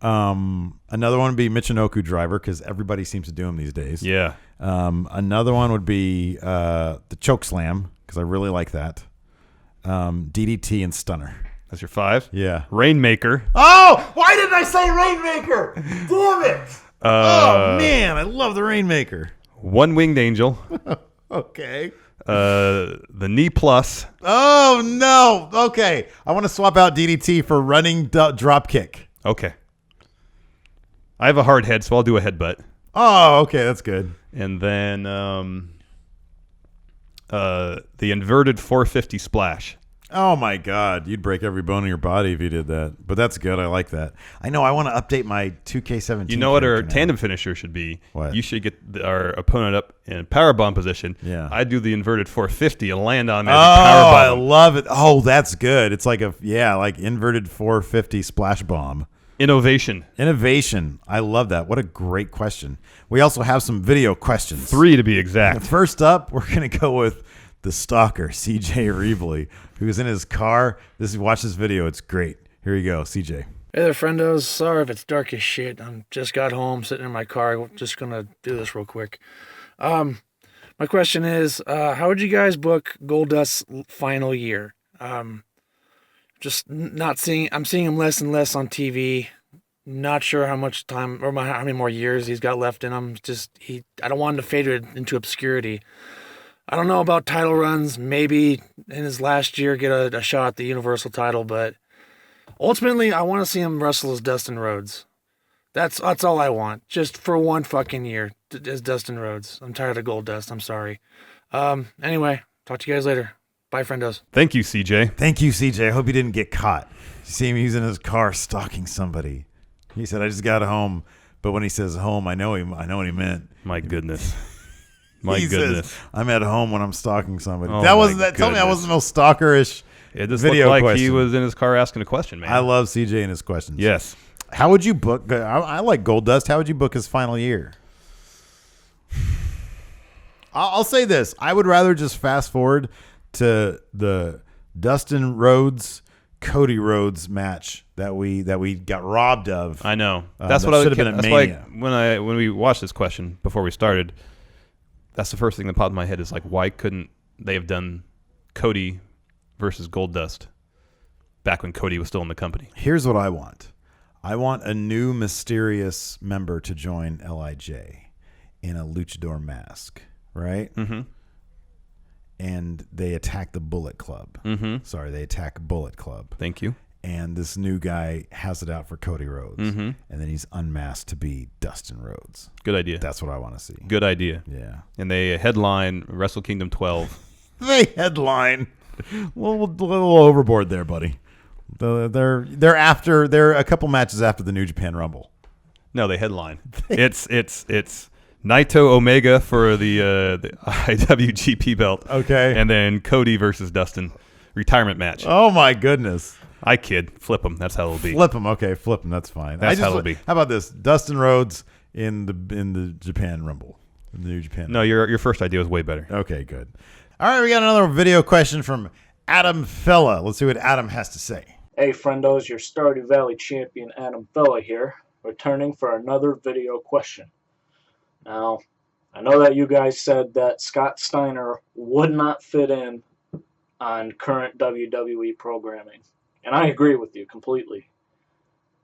Another one would be Michinoku driver because everybody seems to do them these days. Yeah. Another one would be the choke slam because I really like that. DDT and stunner. That's your 5? Yeah. Rainmaker. Oh, why didn't I say Rainmaker? Damn it. Oh, man. I love the Rainmaker. One Winged Angel. Okay. The Knee Plus. Oh, no. Okay. I want to swap out DDT for running drop kick. Okay. I have a hard head, so I'll do a headbutt. Oh, okay. That's good. And then the inverted 450 splash. Oh, my God. You'd break every bone in your body if you did that. But that's good. I like that. I know. I want to update my 2K17. You know what our character now. tandem finisher should be? What? You should get our opponent up in powerbomb position. Yeah. I do the inverted 450 and land on him Oh, as a I powerbomb. love it. Oh, that's good. It's like like inverted 450 splash bomb. Innovation. Innovation. I love that. What a great question. We also have some video questions. 3 to be exact. First up, we're going to go with the stalker, CJ Reevely, who's in his car. Watch this video. It's great. Here you go, CJ. Hey there, friendos. Sorry if it's dark as shit. I just got home, sitting in my car. Just gonna do this real quick. My question is, how would you guys book Goldust's final year? Just not seeing. I'm seeing him less and less on TV. Not sure how much time or how many more years he's got left in him. I don't want him to fade into obscurity. I don't know about title runs. Maybe in his last year get a shot at the Universal title, but ultimately I want to see him wrestle as Dustin Rhodes. That's all I want. Just for one fucking year as Dustin Rhodes. I'm tired of Goldust. I'm sorry. Anyway, talk to you guys later. Bye, friendos. Thank you, CJ. Thank you, CJ. I hope he didn't get caught. You see him, he's in his car stalking somebody. He said, I just got home. But when he says home, I know what he meant. My goodness. He says, I'm at home when I'm stalking somebody. Oh, that wasn't my that. Tell me that goodness. wasn't no stalkerish It just video looked like question. he was in his car asking a question, man. I love CJ and his questions. Yes. How would you book? I like Goldust. How would you book his final year? I'll say this. I would rather just fast forward to the Dustin Rhodes, Cody Rhodes match that we got robbed of. I know. That's That's what I should have been at that's Mania. like when we watched this question before we started, that's the first thing that popped in my head is like, why couldn't they have done Cody versus Goldust back when Cody was still in the company? Here's what I want. I want a new mysterious member to join LIJ in a luchador mask, right? Mm-hmm. And they attack the Bullet Club. Mm-hmm. Sorry, they attack Bullet Club. Thank you. And this new guy has it out for Cody Rhodes. Mm-hmm. And then he's unmasked to be Dustin Rhodes. Good idea. That's what I want to see. Good idea. Yeah. And they headline Wrestle Kingdom 12. They headline. A little overboard there, buddy. They're a couple matches after the New Japan Rumble. No, they headline. It's Naito Omega for the IWGP belt. Okay. And then Cody versus Dustin retirement match. Oh my goodness. I kid. Flip them. That's how it'll be. Flip him. Okay, flip him. That's fine. That's how it'll be. How about this? Dustin Rhodes in the Japan Rumble. In the New Japan. No, your first idea was way better. Okay, good. All right, we got another video question from Adam Fella. Let's see what Adam has to say. Hey friendos, your Stardew Valley champion Adam Bella here, returning for another video question. Now, I know that you guys said that Scott Steiner would not fit in on current WWE programming, and I agree with you completely.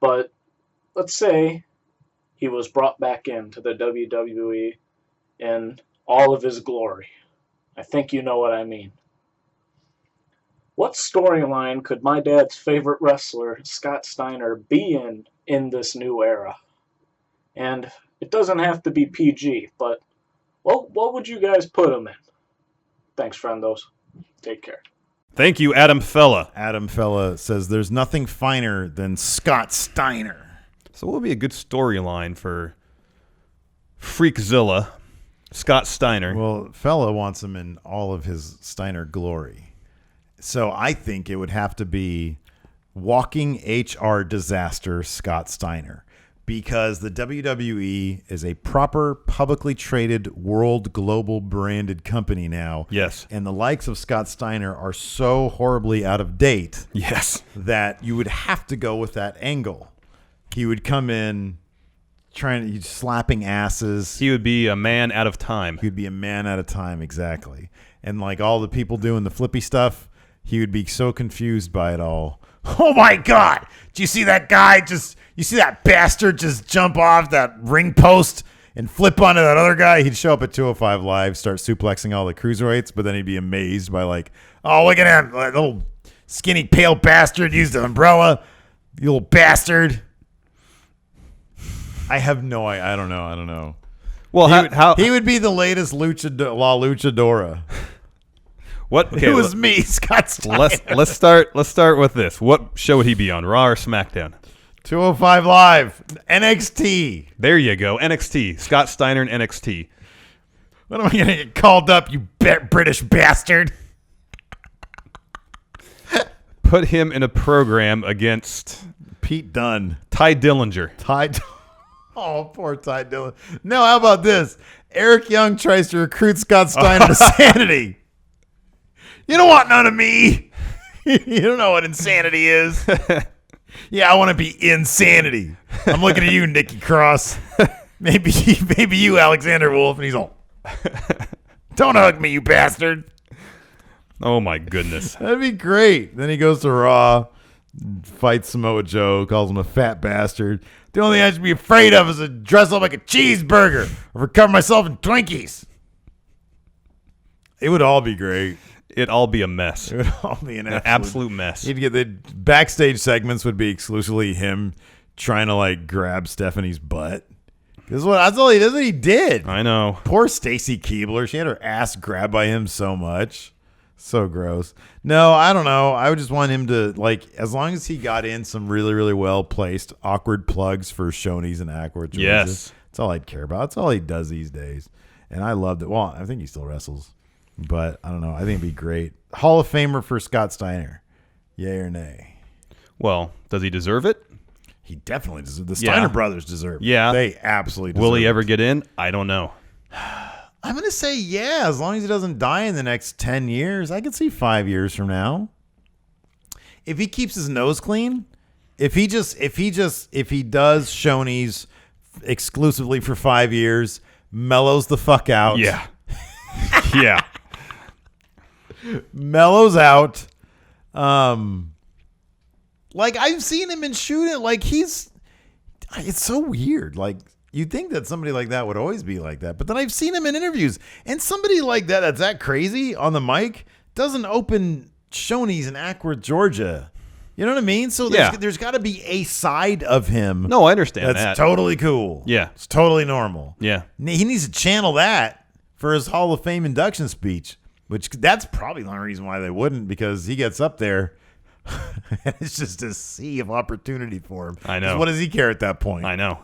But let's say he was brought back into the WWE in all of his glory. I think you know what I mean. What storyline could my dad's favorite wrestler, Scott Steiner, be in this new era? And it doesn't have to be PG, but what would you guys put him in? Thanks, friendos. Take care. Thank you, Adam Fella. Adam Fella says there's nothing finer than Scott Steiner. So what would be a good storyline for Freakzilla, Scott Steiner? Well, Fella wants him in all of his Steiner glory. So I think it would have to be walking HR disaster Scott Steiner, because the WWE is a proper publicly traded world global branded company now. Yes. And the likes of Scott Steiner are so horribly out of date Yes. that you would have to go with that angle. He would come in slapping asses. He would be a man out of time. He would be a man at a time, exactly. And like all the people doing the flippy stuff, he would be so confused by it all. Oh my God! Did you see that guy you see that bastard just jump off that ring post and flip onto that other guy? He'd show up at 205 Live, start suplexing all the cruiserweights, but then he'd be amazed by like, oh, look at him, that little skinny pale bastard used an umbrella, you little bastard. I have no idea. I don't know. Well, He would be the latest La Luchadora. what? Okay, It was me, Scott Steiner. let's start with this. What show would he be on? Raw or SmackDown? 205 Live, NXT. There you go. NXT. Scott Steiner and NXT. When am I going to get called up, you British bastard? Put him in a program against Pete Dunne. Ty Dillinger. Oh, poor Ty Dillon. No, how about this? Eric Young tries to recruit Scott Steiner to sanity. You don't want none of me. You don't know what insanity is. Yeah, I want to be insanity. I'm looking at you, Nikki Cross. Maybe you, Alexander Wolf. And he's all, don't hug me, you bastard. Oh my goodness. That'd be great. Then he goes to Raw, fights Samoa Joe, calls him a fat bastard. The only thing I should be afraid of is to dress up like a cheeseburger or recover myself in Twinkies. It would all be great. It'd all be a mess. It would all be an Absolute mess. He'd get the backstage segments would be exclusively him trying to like grab Stephanie's butt. That's all he did. I know. Poor Stacy Keibler. She had her ass grabbed by him so much. So gross. No, I don't know. I would just want him to, like, as long as he got in some really, really well placed awkward plugs for Shoney's and Aqua. Yes. That's all I'd care about. That's all he does these days. And I loved it. Well, I think he still wrestles. But I don't know. I think it'd be great. Hall of Famer for Scott Steiner. Yay or nay? Well, does he deserve it? He definitely deserves it. The Steiner brothers deserve it. Yeah. They absolutely deserve it. Will he ever get in? I don't know. I'm going to say yeah, as long as he doesn't die in the next 10 years. I could see 5 years from now. If he keeps his nose clean, if he does Shoney's exclusively for 5 years, mellows the fuck out. Yeah. Yeah. Mellows out. Like I've seen him in shooting, like it's so weird. Like you'd think that somebody like that would always be like that, but then I've seen him in interviews, and somebody like that's that crazy on the mic doesn't open Shoney's in Ackworth, Georgia. You know what I mean? So there's got to be a side of him. No, I understand that's that. totally cool. Yeah, it's totally normal. Yeah, he needs to channel that for his Hall of Fame induction speech, which that's probably the only reason why they wouldn't, because he gets up there. It's just a sea of opportunity for him. I know. What does he care at that point? I know.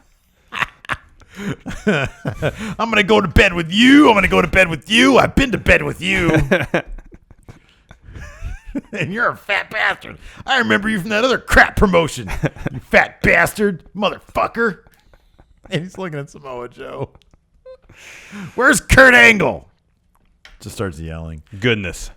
I'm gonna go to bed with you. I'm gonna go to bed with you. I've been to bed with you. And you're a fat bastard. I remember you from that other crap promotion. You fat bastard, motherfucker. And he's looking at Samoa Joe. Where's Kurt Angle? Just starts yelling. Goodness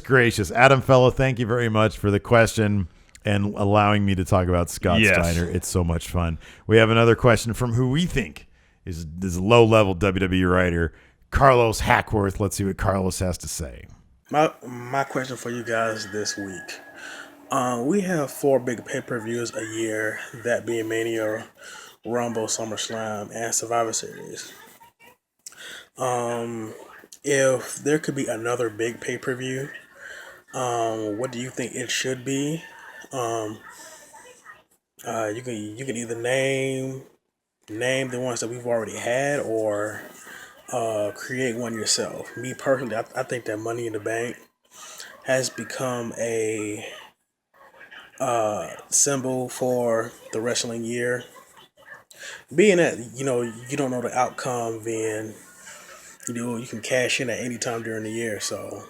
Gracious. Adam Fellow, thank you very much for the question and allowing me to talk about Scott Steiner. It's so much fun. We have another question from who we think is this low-level WWE writer, Carlos Hackworth. Let's see what Carlos has to say. My question for you guys this week. We have 4 big pay-per-views a year, that being Mania, Rumble, SummerSlam, and Survivor Series. If there could be another big pay-per-view, what do you think it should be? You can either name the ones that we've already had, or create one yourself. Me personally, I think that Money in the Bank has become a symbol for the wrestling year. Being that you don't know the outcome, then you can cash in at any time during the year. So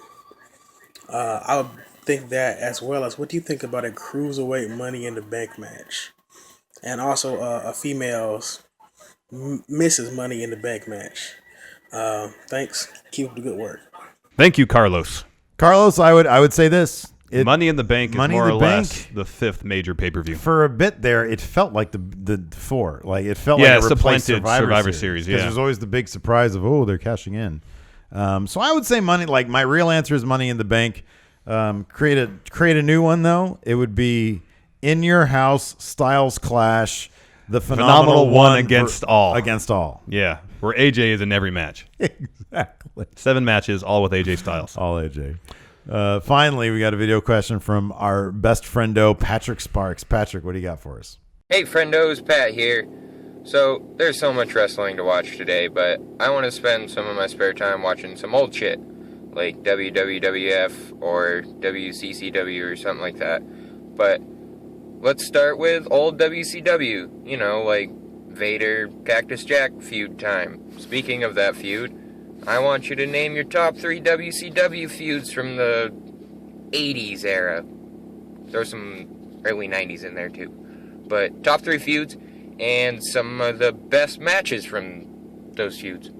I would think that, as well as, what do you think about a cruiserweight Money in the Bank match, and also a female's Mrs. Money in the Bank match? Thanks. Keep up the good work. Thank you, Carlos. Carlos, I would say this. Money in the Bank is more or less the 5th major pay-per-view. For a bit there, it felt like the 4. Like it felt like it replaced Survivor Series. Because there's always the big surprise of, they're cashing in. So I would say money. Like my real answer is Money in the Bank. Create a new one though. It would be In Your House Styles Clash. The phenomenal one against all. Yeah, where AJ is in every match. Exactly. 7 matches, all with AJ Styles. All AJ. Finally, we got a video question from our best friendo, Patrick Sparks. Patrick, what do you got for us? Hey friendos, Pat here. So, there's so much wrestling to watch today, but I want to spend some of my spare time watching some old shit, like WWF or WCCW or something like that. But let's start with old WCW, like Vader, Cactus Jack feud time. Speaking of that feud, I want you to name your top 3 WCW feuds from the 80s era. Throw some early 90s in there too. But top 3 feuds and some of the best matches from those feuds.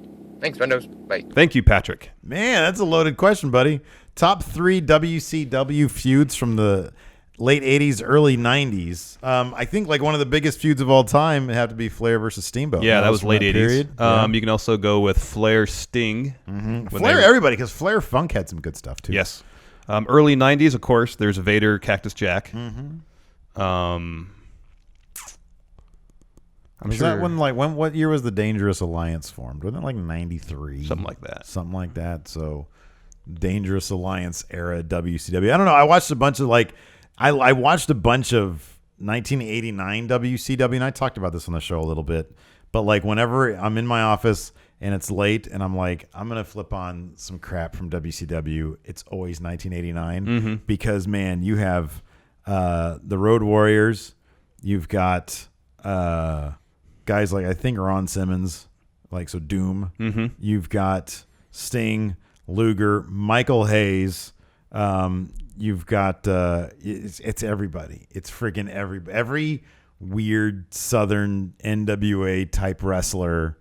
Thanks, Bendos. Bye. Thank you, Patrick. Man, that's a loaded question, buddy. Top 3 WCW feuds from the late 80s, early 90s. I think like one of the biggest feuds of all time would have to be Flair versus Steamboat. Yeah, that was late 80s. Period. You can also go with Flair Sting. Mm-hmm. Flair everybody, because Flair Funk had some good stuff too. Yes. Early 90s, of course, there's Vader, Cactus Jack. Mm-hmm. What year was the Dangerous Alliance formed? Wasn't it like 93? Something like that. So Dangerous Alliance era WCW. I don't know. I watched a bunch of I watched a bunch of 1989 WCW, and I talked about this on the show a little bit. But like whenever I'm in my office and it's late and I'm like, I'm going to flip on some crap from WCW, it's always 1989 because, man, you have the Road Warriors. You've got guys like, I think, Ron Simmons, like, so Doom. You've got Sting, Luger, Michael Hayes. You've got it's everybody. It's freaking every weird Southern NWA type wrestler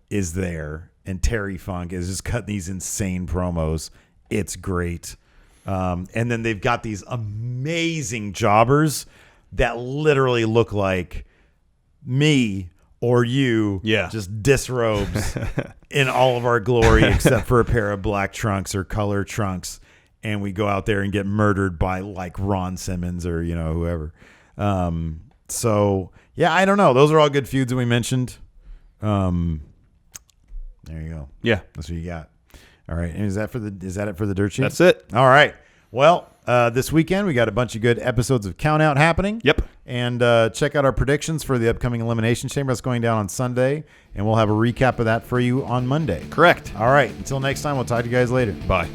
is there, and Terry Funk is just cutting these insane promos. It's great. And then they've got these amazing jobbers that literally look like me or you, just disrobes in all of our glory except for a pair of black trunks or color trunks, and we go out there and get murdered by like Ron Simmons or whoever. So yeah, I don't know. Those are all good feuds that we mentioned. There you go. Yeah, that's what you got. All right, and is that it for the dirt sheet? That's it. All right. Well, this weekend we got a bunch of good episodes of Count Out happening. Yep. And check out our predictions for the upcoming Elimination Chamber that's going down on Sunday, and we'll have a recap of that for you on Monday. Correct. All right. Until next time, we'll talk to you guys later. Bye.